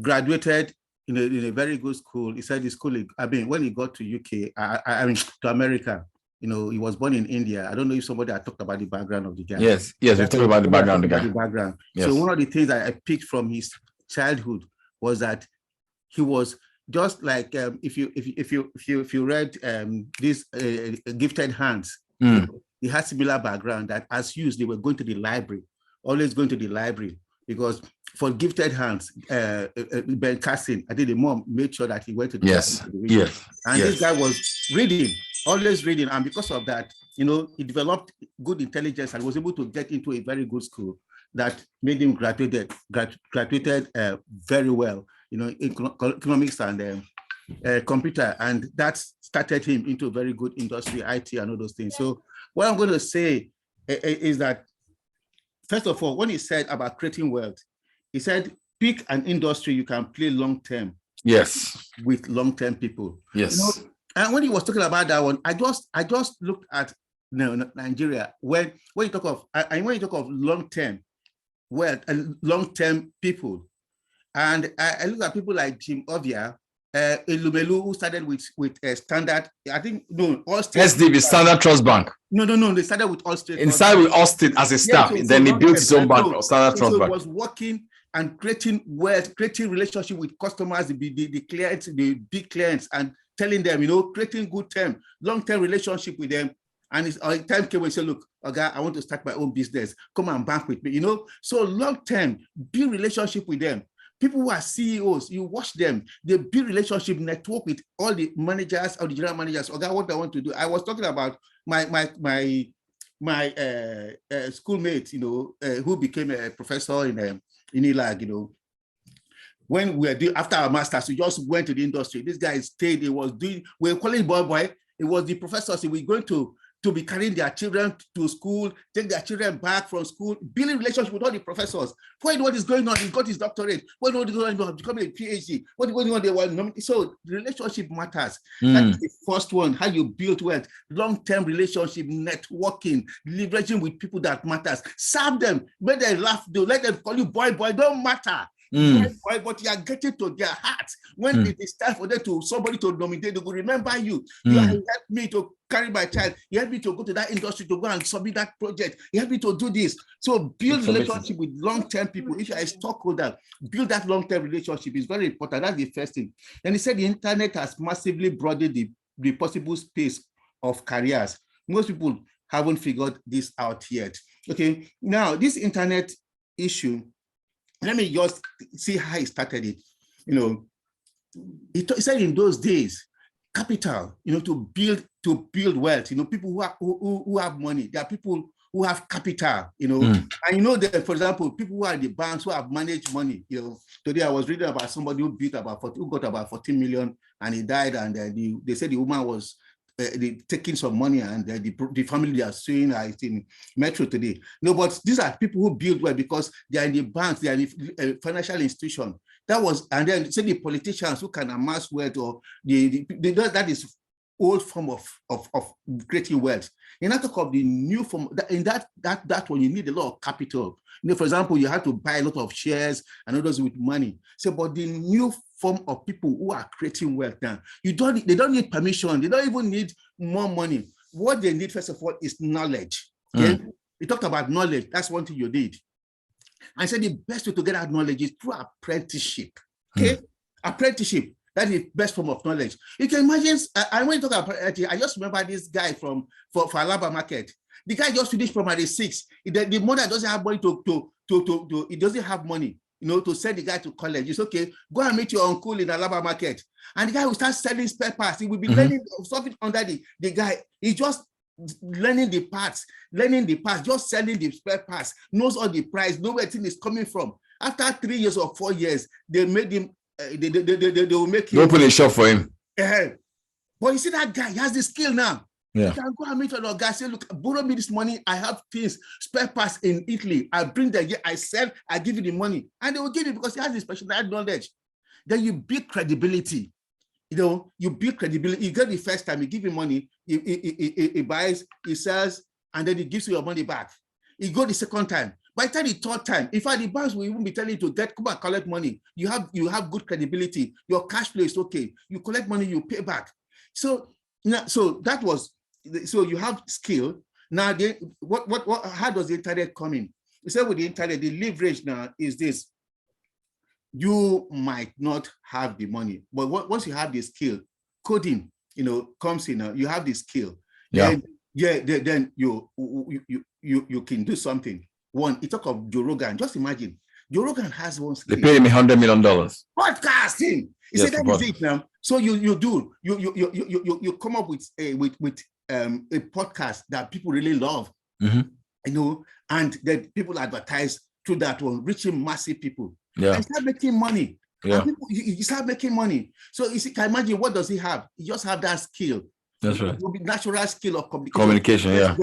graduated in a very good school. He said his school, when he got to UK, to America, he was born in India. I don't know if somebody had talked about the background of the guy. Yes, we talked about the background of the guy. Yes. So one of the things that I picked from his childhood was that he was just like if you read these Gifted Hands, he had similar background that as youth they were going to the library, always going to the library, because for Gifted Hands, Ben Carson, I think the mom made sure that he went to the library. And this guy was reading, always reading, and because of that, he developed good intelligence and was able to get into a very good school that made him graduated very well, in economics and computer, and that started him into a very good industry, IT, and all those things. So what I'm going to say is that, first of all, when he said about creating wealth, he said, pick an industry you can play long-term. Yes. With long-term people. Yes. And when he was talking about that one, I just looked at Nigeria. When you talk of long-term wealth and long-term people, and I look at people like Jim Ovia, Elumelu, who started with Standard, I think, no, all state. SDB, Standard Trust Bank. No, they started with all state. Inside with Austin as a staff, then he built his own bank, Standard Trust Bank. He was working and creating wealth, creating relationship with customers, the clients, the big clients, and telling them, creating good term, long-term relationship with them. And it's time came when he said, look, okay, I want to start my own business. Come and bank with me, So long-term, build relationship with them. People who are CEOs, you watch them, they build relationship, network with all the managers or the general managers. Okay, what I want to do. I was talking about my schoolmate, who became a professor in ILAG, when we were doing after our masters, we just went to the industry. This guy stayed, we were calling boy. It was the professors. We're going to be carrying their children to school, take their children back from school, building relationship with all the professors. Find what is going on. He got his doctorate. What is going on? Becoming a PhD. What is going on? They want. So relationship matters. That's the first one. How you build wealth, long-term relationship, networking, leveraging with people that matters. Serve them. When they laugh, don't let them call you boy. Don't matter. Boy, but you are getting to their hearts. When it is time for them somebody to nominate, they will remember you. You helped me to carry my child. You helped me to go to that industry to go and submit that project. You helped me to do this. So build relationship with long-term people. If you are a stockholder, build that long-term relationship. It's very important. That's the first thing. And he said the internet has massively broadened the possible space of careers. Most people haven't figured this out yet. Okay, now this internet issue, let me just see how he started it. He said in those days, capital, to build wealth, people who have money, there are people who have capital, and that, for example, people who are in the banks who have managed money. Today I was reading about somebody who got about 14 million and he died, and they said the woman was taking some money, and the family they are suing in Metro today. But these are people who build well because they are in the banks, they are in the financial institution. And then say the politicians who can amass wealth, or that is old form of creating wealth. In that talk of the new form, in that one you need a lot of capital. For example, you have to buy a lot of shares and others with money. So, but the new form of people who are creating wealth now, they don't need permission. They don't even need more money. What they need, first of all, is knowledge. Okay? We talked about knowledge. That's one thing you need. I said the best way to get that knowledge is through apprenticeship. Okay, apprenticeship. That is the best form of knowledge. You can imagine. I when you talk about apprenticeship, I just remember this guy for Alaba Market. The guy just finished primary 6. The mother doesn't have money he doesn't have money, to send the guy to college. It's okay. Go and meet your uncle in Alaba Market, and the guy will start selling spare parts. He will be learning something under the guy. He just learning the parts, just selling the spare parts, knows all the price, know where thing is coming from. After 3 years or 4 years, they made him, they will make him open a shop for him. But you see that guy, he has the skill now. Yeah. You can go and meet your guy, say, look, borrow me this money. I have things, spare parts in Italy. I bring them here, I sell, I give you the money. And they will give you because he has the specialized knowledge. Then you build credibility. You build credibility. You get the first time, you give him money, he buys, he sells, and then he gives you your money back. You go the second time. By the time the third time, in fact, the banks will even be telling you to come and collect money. You have good credibility. Your cash flow is okay. You collect money, you pay back. So you have skill. Now, how does the internet come in? You say with the internet, the leverage now is this. You might not have the money, but once you have the skill, coding, comes in. You have the skill. Then you can do something. One, you talk of Joe Rogan. Just imagine, Joe Rogan has one skill. They pay him $100 million. Podcasting. You see, that is it now. So you come up with a podcast that people really love, and that people advertise through that one, reaching massive people. Yeah. And start making money. Yeah. You start making money. So you see, can imagine what does he have? He just have that skill. That's right. It will be natural skill of communication. Yeah.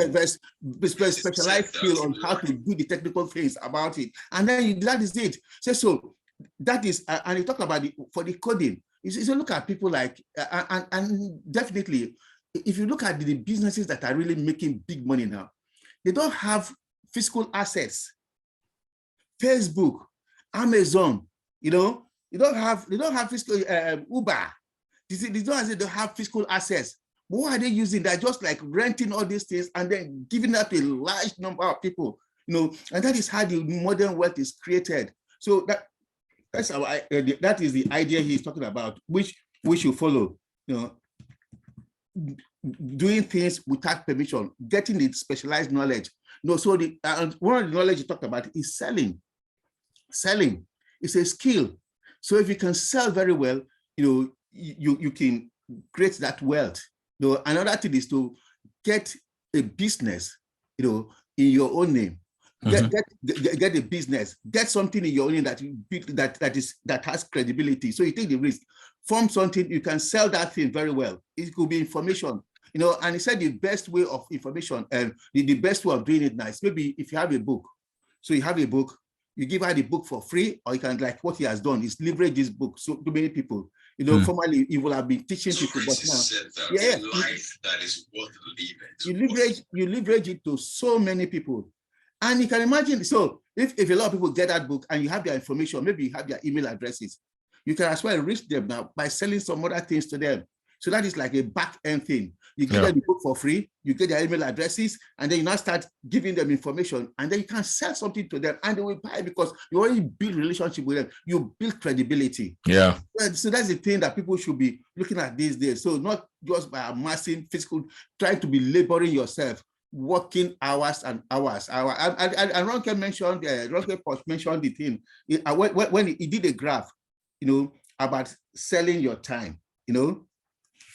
Specialized skill on how to do the technical things about it. And then that is it. So that is, and you talk about it for the coding. You look at people like, and definitely, if you look at the businesses that are really making big money now, they don't have physical assets. Facebook, Amazon, They don't have fiscal Uber. They don't have fiscal access. But what are they using? They're just like renting all these things and then giving that to a large number of people, and that is how the modern wealth is created. So that is the idea he's talking about, which we should follow. Doing things without permission, getting the specialized knowledge. So one of the knowledge you talked about is selling. Selling is a skill. So if you can sell very well, you can create that wealth. Another thing is to get a business, in your own name. Get a business, get something in your own name that has credibility. So you take the risk, form something, you can sell that thing very well. It could be information, and he said the best way of information and the best way of doing it now is maybe if you have a book. So you have a book, you give her the book for free, or you can, like what he has done, is leverage this book so to many people. Formerly he will have been teaching people, but now, life that is worth living. You leverage it to so many people. And you can imagine, so if a lot of people get that book and you have their information, maybe you have their email addresses, you can as well reach them now by selling some other things to them. So that is like a back end thing. You give them the book for free, you get their email addresses, and then you now start giving them information, and then you can sell something to them and they will buy because you already build relationship with them. You build credibility. Yeah. So that's the thing that people should be looking at these days. So not just by amassing physical, trying to be laboring yourself, working hours and hours. And Ronke mentioned, the thing when he did a graph, about selling your time,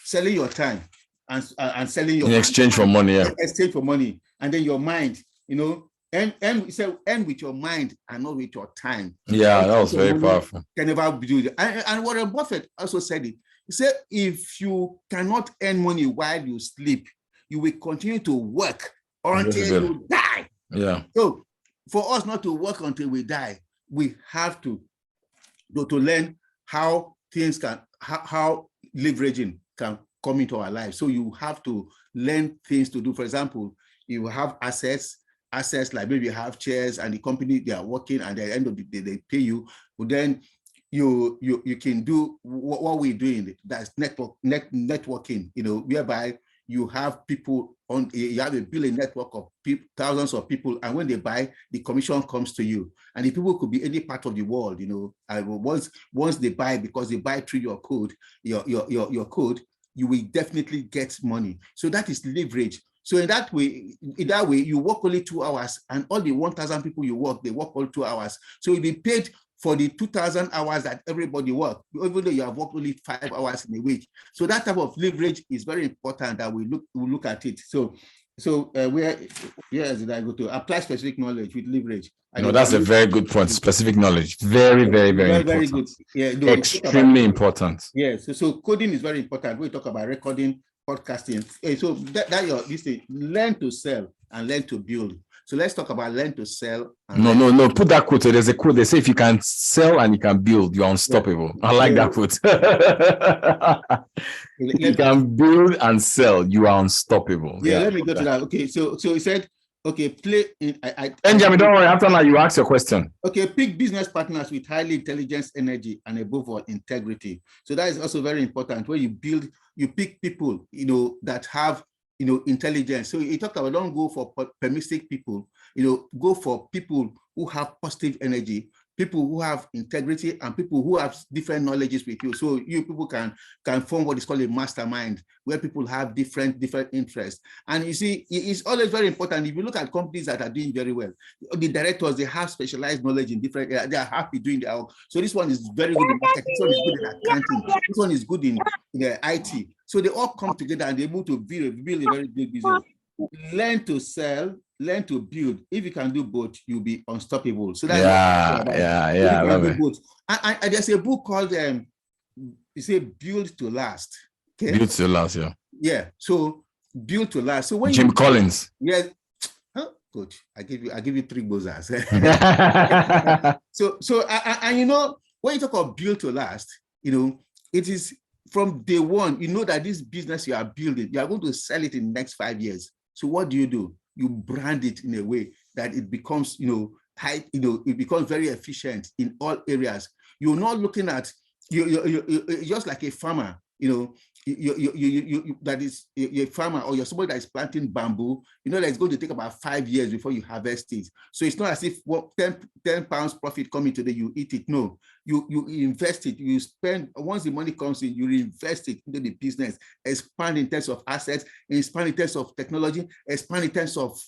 selling your time and selling your in exchange for money. Yeah. Exchange for money, and then your mind, and with your mind and not with your time. Yeah, that was very powerful. Can never do it. And Warren Buffett also said it. He said, if you cannot earn money while you sleep, you will continue to work until you die. Yeah. So for us not to work until we die, we have to learn how things can, how leveraging can come into our lives. So you have to learn things to do. For example, you have assets like maybe you have shares and the company, they are working, and at the end of the day they pay you. But then you can do what we're doing. That's networking. Whereby you have people you have a billion network of people, thousands of people, and when they buy, the commission comes to you. And the people could be any part of the world. Once they buy, because they buy through your code, your code, you will definitely get money. So that is leverage. So in that way, you work only 2 hours, and all the 1,000 people you work, they work all 2 hours. So you'll be paid for the 2,000 hours that everybody works, even though you have worked only 5 hours in a week. So that type of leverage is very important that we look at it. So where did I go to? Apply specific knowledge with leverage. That's a very good point. Specific knowledge, very, very, very important. Very good. Yeah, extremely important. Yes. So coding is very important. We talk about recording, podcasting. So this thing, learn to sell and learn to build. So let's talk about learn to sell. No. Put that quote. There's a quote. They say if you can sell and you can build, you're unstoppable. Yeah. I like that quote. If you can build and sell, you are unstoppable. Yeah. Let me go to that. Okay. So he said, okay, play in. Benjamin, don't worry. After that, you ask your question. Okay, pick business partners with highly intelligence, energy, and above all, integrity. So that is also very important. Where you pick people, that have, intelligence. So he talked about, don't go for pessimistic people, go for people who have positive energy, people who have integrity, and people who have different knowledges with you. So you people can form what is called a mastermind, where people have different interests. And you see, it's always very important. If you look at companies that are doing very well, the directors, they have specialized knowledge in different areas. They are happy doing their own. So this one is very good in marketing. This one is good in accounting. This one is good in IT. So they all come together and they move to build a very big business. Learn to sell, learn to build. If you can do both, you'll be unstoppable. So that's I love it. And there's a book called Build to Last. Okay? Build to Last, yeah. Yeah. So Build to Last. So when Jim Collins. Yeah. Coach, I give you 3 bozas. So when you talk about Build to Last, it is from day one, that this business you are building, you are going to sell it in the next 5 years. So what do? You brand it in a way that it becomes, it becomes very efficient in all areas. You're not looking at, you're just like a farmer, that is a farmer, or you're somebody that is planting bamboo, that it's going to take about 5 years before you harvest it. So it's not as if 10 pounds profit coming today, you eat it. No, you invest it, you spend, once the money comes in, you reinvest it into the business, expand in terms of assets, expand in terms of technology, expand in terms of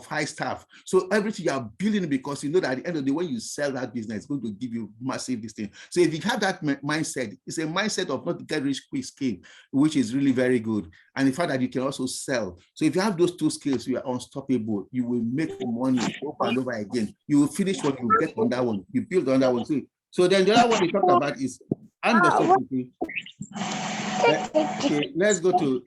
high staff. So everything you are building, because you know that at the end of the day, when you sell that business, it's going to give you massive this thing. So if you have that mindset, it's a mindset of not get rich quick scheme, which is really very good. And the fact that you can also sell. So if you have those two skills, you are unstoppable. You will make money over and over again. You will finish what you get on that one. You build on that one too. So then the other one we talked about is understanding. Okay, let's go to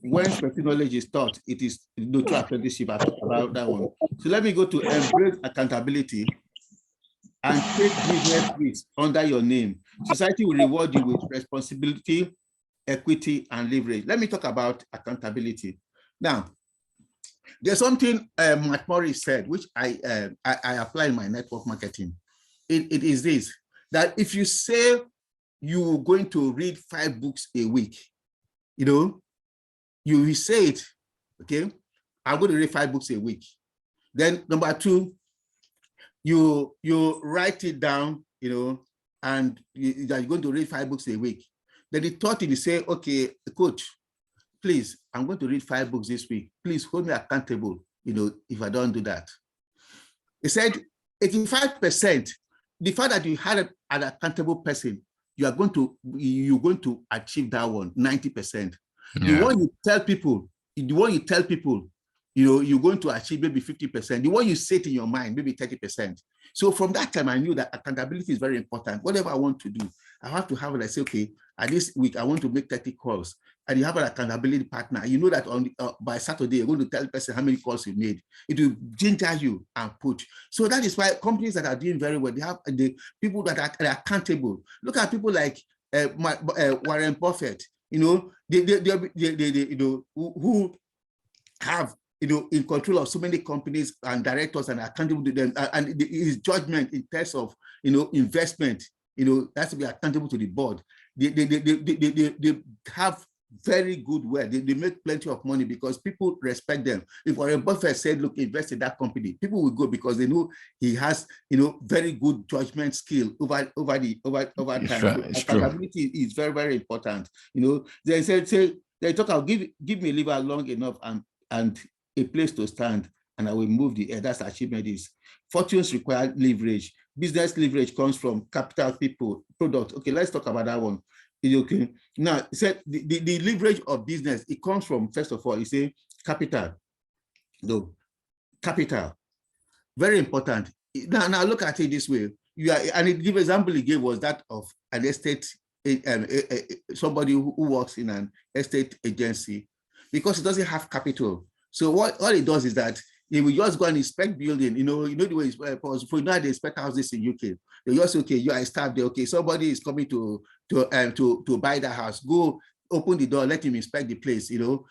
when specific knowledge is taught, it is no to apprenticeship about that one. So let me go to embrace accountability and take business risks under your name. Society will reward you with responsibility, equity, and leverage. Let me talk about accountability. Now, there's something Matt Morris said, which I apply in my network marketing. It is this, that if you say you're going to read 5 books a week, you will say it, okay? I'm going to read 5 books a week. Then number 2, you write it down, and you're going to read 5 books a week. Then the third thing is say, okay, coach, please, I'm going to read 5 books this week. Please hold me accountable, if I don't do that. He said 85%, the fact that you had an accountable person, you're going to achieve that one, 90%. Yeah. The one you tell people, you're going to achieve maybe 50%. The one you set in your mind, maybe 30%. So from that time, I knew that accountability is very important. Whatever I want to do, I have to have it. I say, okay, at this week, I want to make 30 calls. And you have an accountability partner. You know that by Saturday, you're going to tell the person how many calls you made. It will ginger you and push. So that is why companies that are doing very well, they have the people that are accountable. Look at people like Warren Buffett, who have in control of so many companies and directors and accountable to them, and his judgment in terms of investment, has to be accountable to the board. They have very good work. They make plenty of money because people respect them. If Warren Buffett said, look, invest in that company, people will go because they know he has very good judgment skill over time. So accountability is very, very important. They say they talk about give me a liver long enough and a place to stand, and I will move the air. That's achievement is. Fortunes require leverage. Business leverage comes from capital, people, product. Okay, let's talk about that one. Okay. Now, said the leverage of business, it comes from, first of all, you say capital. No, capital. Very important. Now look at it this way. And the example he gave was that of an estate, somebody who works in an estate agency, because it doesn't have capital. So all it does is that he will just go and inspect building. You know the way for they inspect houses in UK. They just okay, you are a staff there. Okay, somebody is coming to buy the house. Go open the door, let him inspect the place. You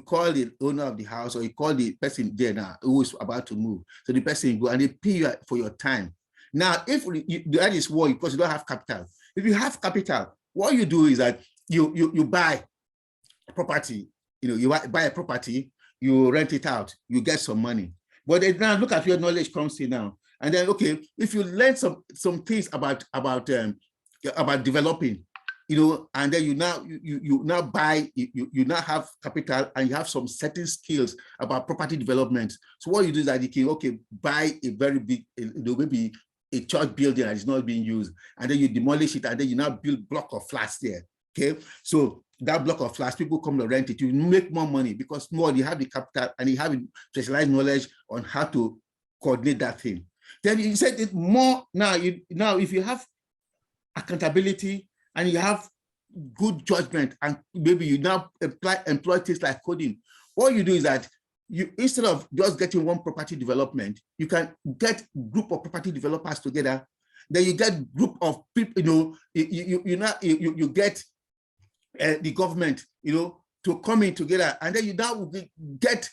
call the owner of the house, or you call the person there now who is about to move. So the person go and they pay you for your time. Now, if that is why, because you don't have capital. If you have capital, what you do is that you buy property. You buy a property. You rent it out, you get some money. But then now look at where knowledge comes in now. And then, okay, if you learn some things about developing, and then you now buy, you now have capital and you have some certain skills about property development. So what you do is that you can, buy a very big, maybe a church building that is not being used, and then you demolish it, and then you now build block of flats there. Okay, so that block of flats, people come to rent it. You make more money because you have the capital and you have specialized knowledge on how to coordinate that thing. Then you said it more now. If you have accountability and you have good judgment, and maybe you now employ things like coding, what you do is that you, instead of just getting one property development, you can get group of property developers together. Then you get group of people. You get the government, to come in together, and then you now get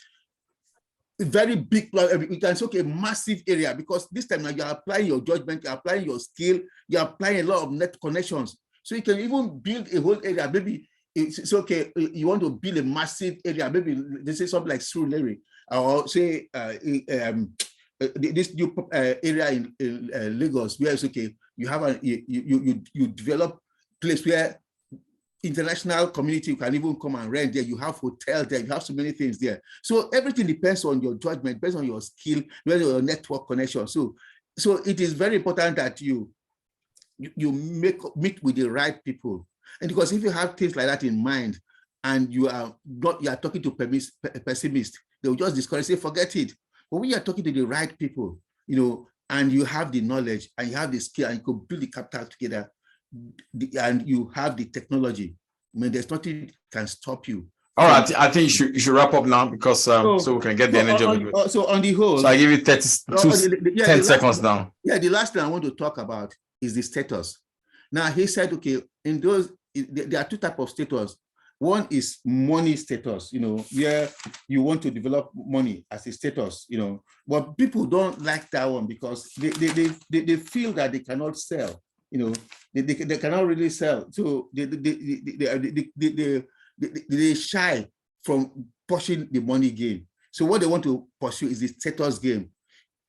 very big, we can say, okay, massive area, because this time now you're applying your judgment, you're applying your skill, you're applying a lot of net connections. So you can even build a whole area. Maybe it's okay, you want to build a massive area, maybe they say something like Surulere, or say this new area in Lagos, where it's okay, you have you develop place where international community can even come and rent there. You have hotel there. You have so many things there. So everything depends on your judgment, based on your skill, based on your network connection. So it is very important that you meet with the right people. And because if you have things like that in mind, and you are talking to pessimists, they will just discourage, say, forget it. But when you are talking to the right people, and you have the knowledge and you have the skill and you could build the capital together, and you have the technology, I mean, there's nothing can stop you. All right, I think you should wrap up now, because so we can get the energy of it. So on the whole, so I give you 10 seconds now. Yeah, the last thing I want to talk about is the status. Now he said, okay, in those there are two types of status. One is money status, where you want to develop money as a status, but people don't like that one because they feel that they cannot sell. They cannot really sell, so they shy from pushing the money game. So what they want to pursue is the status game.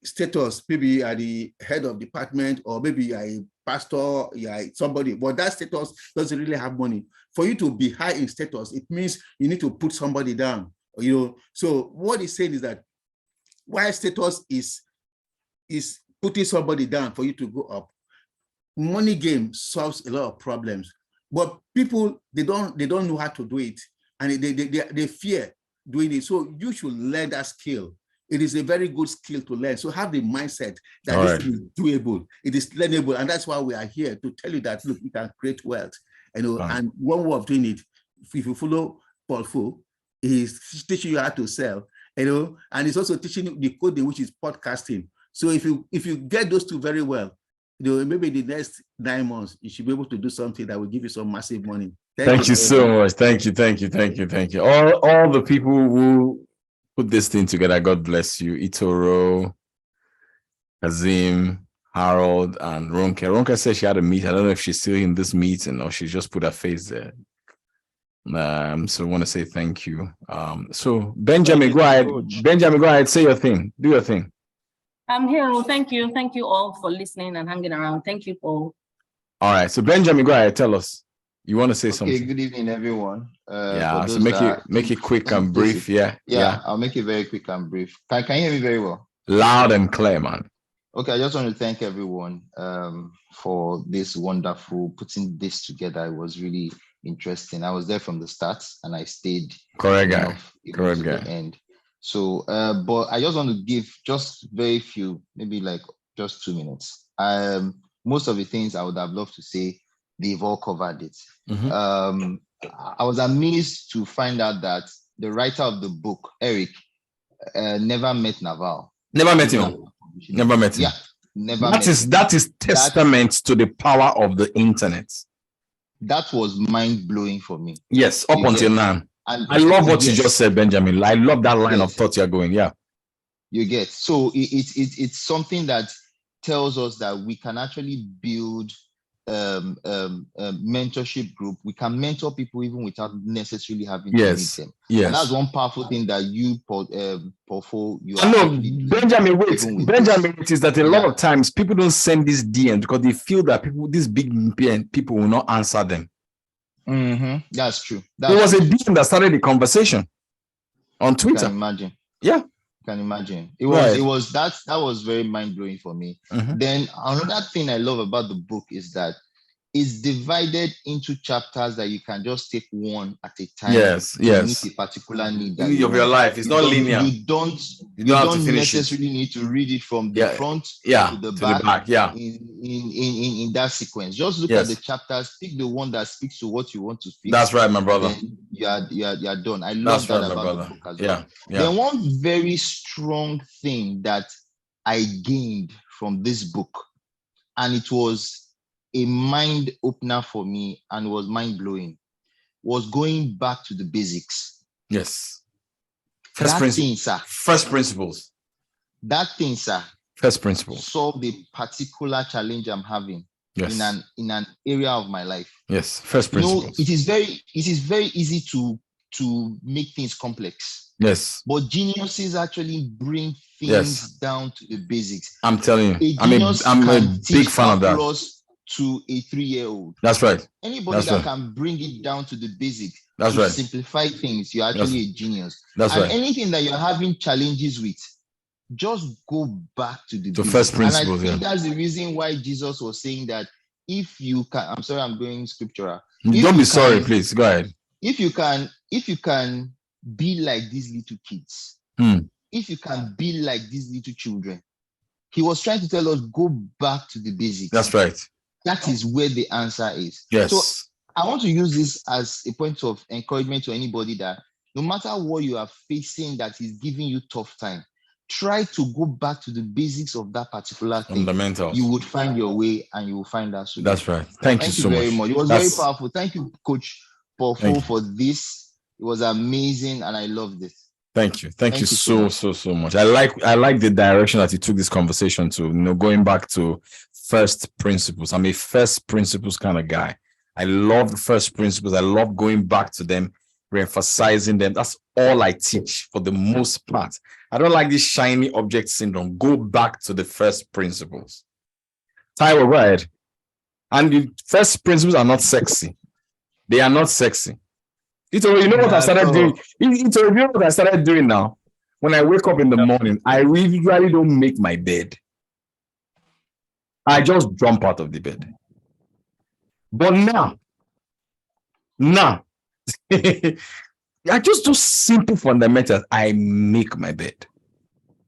Status, maybe you are the head of department, or maybe you are a pastor, you are somebody, but that status doesn't really have money. For you to be high in status, it means you need to put somebody down. So what he's saying is that while status is putting somebody down for you to go up, money game solves a lot of problems, but people, they don't know how to do it, and they fear doing it. So you should learn that skill. It is a very good skill to learn. So have the mindset that this is doable, it is learnable, and that's why we are here, to tell you that, look, you can create wealth. And one way of doing it, if you follow Paul Fu, he's teaching you how to sell, and he's also teaching you the coding, which is podcasting. So if you get those two very well, maybe in the next 9 months, you should be able to do something that will give you some massive money. Thank you so much. Thank you. All the people who put this thing together, God bless you. Itoro, Kazim, Harold, and Ronke. Ronke said she had a meeting. I don't know if she's still in this meeting or she just put her face there. So I want to say thank you. So Benjamin, go ahead. Benjamin, go ahead. Say your thing. Do your thing. I'm here. Well, thank you. Thank you all for listening and hanging around. Thank you, Paul. All right. So Benjamin, go ahead. Tell us. You want to say something? Okay, good evening, everyone. So make it quick and brief. Yeah, I'll make it very quick and brief. Can you hear me very well? Loud and clear, man. Okay, I just want to thank everyone for this wonderful putting this together. It was really interesting. I was there from the start and I stayed. Correct guy. The end. So, but I just want to give just very few, maybe like just 2 minutes. Most of the things I would have loved to say, they've all covered it. Mm-hmm. I was amazed to find out that the writer of the book, Eric, never met Naval. Never met him. Never met him. Yeah, never met him. That is testament to the power of the internet. That was mind-blowing for me. Yes, up until now. And I love what you just said, Benjamin. I love that line of thought you're going. Yeah. You get. So it's something that tells us that we can actually build mentorship group. We can mentor people even without necessarily having to meet them. Yes. And that's one powerful thing that you Benjamin, wait. Benjamin, it is that a lot of times people don't send these DMs because they feel that these big people will not answer them. Mm-hmm. That's true. It was a DM that started the conversation on Twitter. Can imagine. Yeah. Can imagine. It was that was very mind-blowing for me. Mm-hmm. Then another thing I love about the book is that it's divided into chapters that you can just take one at a time. Yes. Meet a particular need of your life. It's not linear. You don't necessarily need to read it from the front to the back. In that sequence. Just look at the chapters, pick the one that speaks to what you want to fix. That's right, my brother. You are done. I love that about the book as well. Then one very strong thing that I gained from this book, and it was a mind opener for me and was mind blowing, was going back to the basics. Yes. First that principles. thing, sir. First principles. That thing, sir. First principles. Solve the particular challenge I'm having Yes. in an area of my life. Yes. First principles. You know, it is very easy to make things complex. Yes. But geniuses actually bring things down to the basics. I'm telling you, I'm a big fan of that. To a 3-year-old. That's right. Anybody that can bring it down to the basic, that's right, simplify things, you're actually a genius. That's right. Anything that you're having challenges with, just go back to the first principles. And I think that's the reason why Jesus was saying that if you can, I'm sorry, I'm going scriptural. Don't be sorry, please. Go ahead. If you can be like these little kids, if you can be like these little children, he was trying to tell us, go back to the basics. That's right. That is where the answer is. Yes. So I want to use this as a point of encouragement to anybody that no matter what you are facing that is giving you tough time, try to go back to the basics of that particular thing. Fundamentals. You would find your way and you will find that solution. That's right. Thank you so very much. It was very powerful. Thank you, Coach Paul, for this. It was amazing and I loved it. Thank you. Thank you so much. I like the direction that you took this conversation to, you know, going back to first principles. I'm a first principles kind of guy. I love the first principles. I love going back to them, re-emphasizing them. That's all I teach for the most part. I don't like this shiny object syndrome. Go back to the first principles. Taiwo, go ahead. And the first principles are not sexy. They are not sexy. You know what I started doing? You know what I started doing now? When I wake up in the morning, I usually don't make my bed. I just jump out of the bed. But now, I just do simple fundamentals. I make my bed.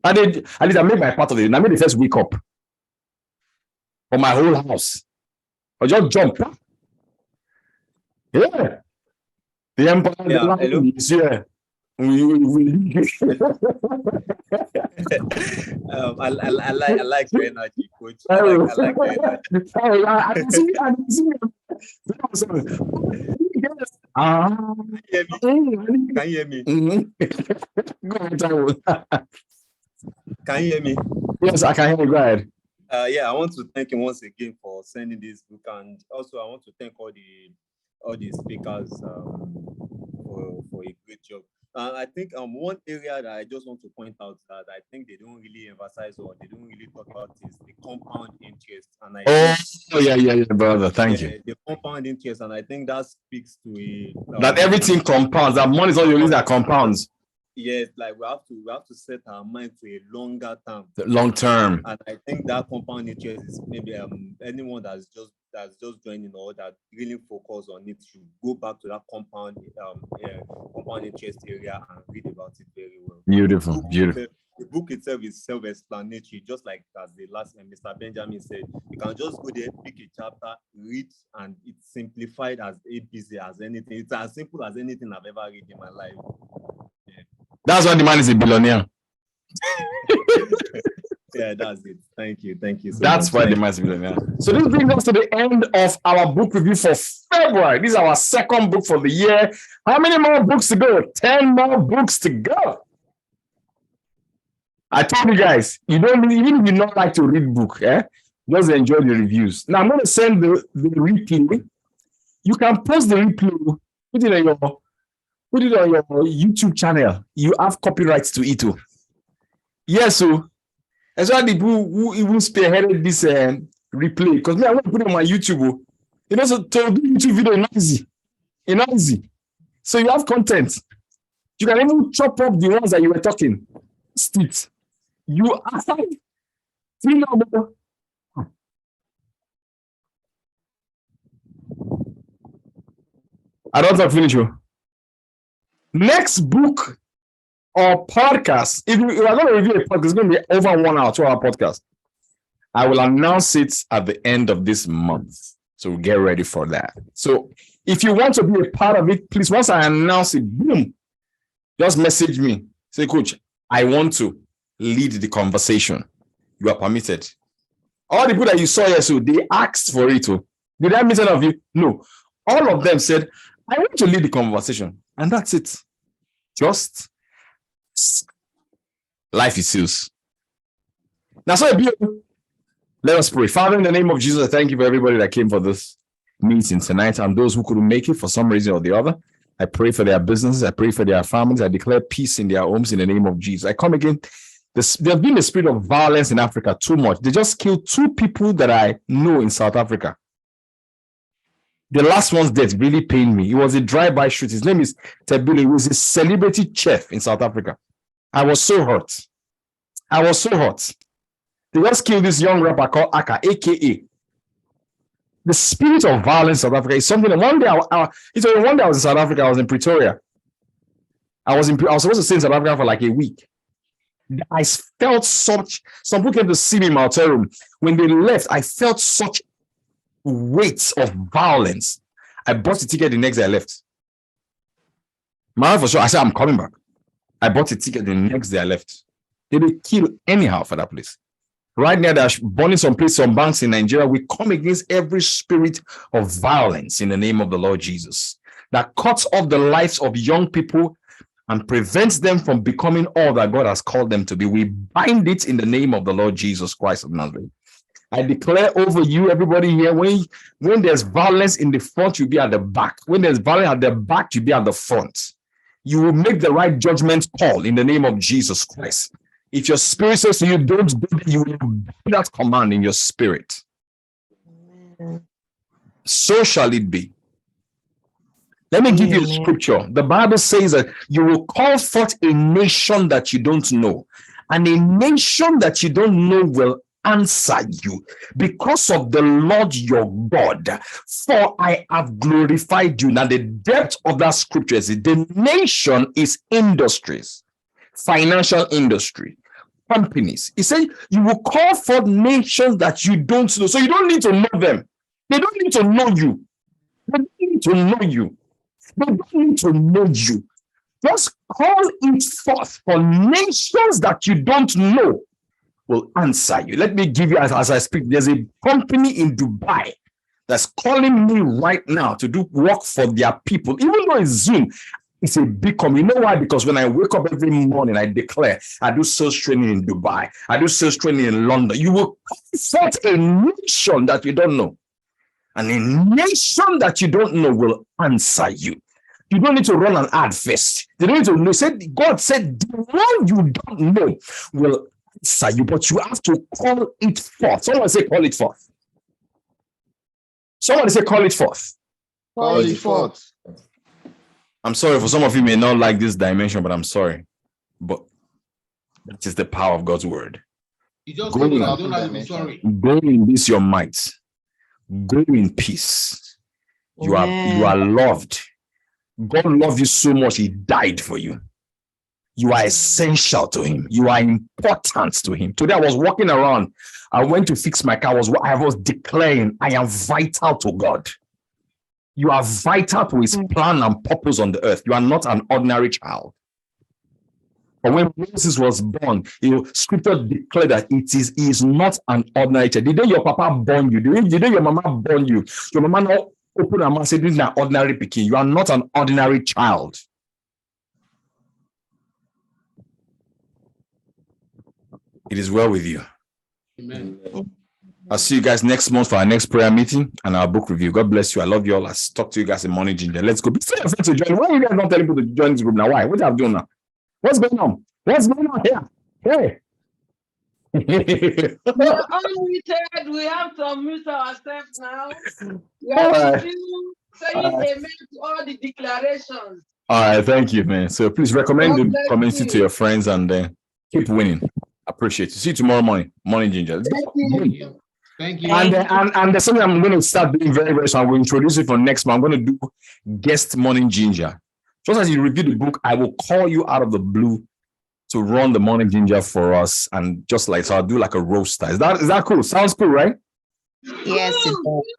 At least I make my part of it. I made the first wake up for my whole house. I just jump. Yeah. The empire is here. I like your energy, Coach. I like your energy. Can you hear me? Can you hear me? Yes, I can hear you. Go ahead. Yeah, I want to thank him once again for sending this book, and also I want to thank all the speakers for a great job. I think one area that I just want to point out that I think they don't really emphasize or they don't really talk about is the compound interest. And yeah, brother. Thank you. The compound interest, and I think that speaks to that everything compounds. That money is all you need that compounds. Yes, like we have to set our mind to a longer term. Long term. And I think that compound interest is maybe anyone that's just joining or that really focus on it should go back to that compound interest area and read about it very well. Beautiful. The book itself is self-explanatory, just like as the last Mr. Benjamin said. You can just go there, pick a chapter, read, and it's simplified as ABC as anything. It's as simple as anything I've ever read in my life. Yeah. That's why the man is a billionaire. Yeah, that's it. Thank you. That's why the man is a billionaire. So this brings us to the end of our book review for February. This is our second book for the year. How many more books to go? 10 more books to go. I told you guys, even if you don't like to read book, just enjoy the reviews. Now I'm going to send the replay. You can post the replay, put it on your YouTube channel. You have copyrights to it too. Yes, so that's why the people who even spearheaded this replay, because me, I want to put it on my YouTube. You know, so to do YouTube video is not easy. So you have content. You can even chop up the ones that you were talking. Stick. You are I don't have to finish you. Next book or podcast, if you are going to review a podcast, it's going to be over 1 hour, 2 hour podcast. I will announce it at the end of this month. So get ready for that. So if you want to be a part of it, please, once I announce it, boom, just message me. Say, Coach, I want to lead the conversation. You are permitted. All the people that you saw here, so they asked for it. Did I miss any of you? No. All of them said, I want to lead the conversation. And that's it. Just Life is seals. Now, so let us pray. Father, in the name of Jesus, I thank you for everybody that came for this meeting tonight and those who couldn't make it for some reason or the other. I pray for their businesses. I pray for their families. I declare peace in their homes in the name of Jesus. I come again. There's been a spirit of violence in Africa too much. They just killed 2 people that I know in South Africa. The last one's death really pained me. It was a drive-by shoot. His name is Tebile. He was a celebrity chef in South Africa. I was so hurt. They just killed this young rapper called Aka, aka. The spirit of violence in South Africa is something that one day I was in South Africa, I was in Pretoria. I was supposed to stay in South Africa for like a week. I felt some people came to see me in my hotel room. When they left, I felt such weight of violence. I bought the ticket the next day I left. My for sure, I said, I'm coming back. I bought a ticket the next day I left. They will kill anyhow for that place. Right now, they're burning some places, some banks in Nigeria. We come against every spirit of violence in the name of the Lord Jesus that cuts off the lives of young people and prevents them from becoming all that God has called them to be. We bind it in the name of the Lord Jesus Christ of Nazareth. I declare over you, everybody here, when there's violence in the front, you'll be at the back. When there's violence at the back, you'll be at the front. You will make the right judgment call in the name of Jesus Christ. If your spirit says to you, don't do it, you will obey that command in your spirit. So shall it be. Let me give you a scripture. The Bible says that you will call forth a nation that you don't know, and a nation that you don't know will answer you because of the Lord your God. For I have glorified you. Now, the depth of that scripture is the nation is industries, financial industry, companies. He said, you will call forth nations that you don't know. So you don't need to know them. They don't need to know you. They don't need to know you. They don't need to know you. Just call it forth for nations that you don't know will answer you. Let me give you, as I speak, there's a company in Dubai that's calling me right now to do work for their people. Even though it's Zoom, it's a big company. You know why? Because when I wake up every morning, I declare, I do sales training in Dubai. I do sales training in London. You will confront a nation that you don't know. And a nation that you don't know will answer you. You don't need to run an ad first. You don't need to know. God said, the one you don't know will answer you, but you have to call it forth. Someone say, call it forth. Someone say, call it forth. Call it forth. I'm sorry, for some of you may not like this dimension, but I'm sorry. But that is the power of God's word. Go in this your might. Go in peace. You are loved. God loved you so much, he died for you. You are essential to him. You are important to him. Today I was walking around. I went to fix my car. I was declaring, I am vital to God. You are vital to his plan and purpose on the earth. You are not an ordinary child. But when Moses was born, scripture declared that he is not an ordinary child. The day your papa born you, the day your mama born you, your mama not open her mouth and say, this is an ordinary pikin. You are not an ordinary child. It is well with you. Amen. I'll see you guys next month for our next prayer meeting and our book review. God bless you. I love you all. I'll talk to you guys in Morning Ginger. Let's go. Be friends to join. Why are you guys not telling people to join this group now? Why? What are you doing now? What's going on? What's going on here? Hey. We're unmuted. We have to unmute ourselves now. We are saying amen to all the declarations. All right, thank you, man. So please recommend the community to your friends and keep winning. Appreciate it. See you tomorrow morning. Morning Ginger. Thank you. Thank you. And there's something I'm going to start doing very, very soon. I'm going to introduce it for next month. I'm going to do guest Morning Ginger. Just as you review the book, I will call you out of the blue to run the Morning Ginger for us. And just like, so I'll do like a roaster. Is that cool? Sounds cool, right? Yes.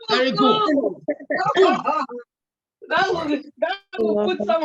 Very cool. That will put some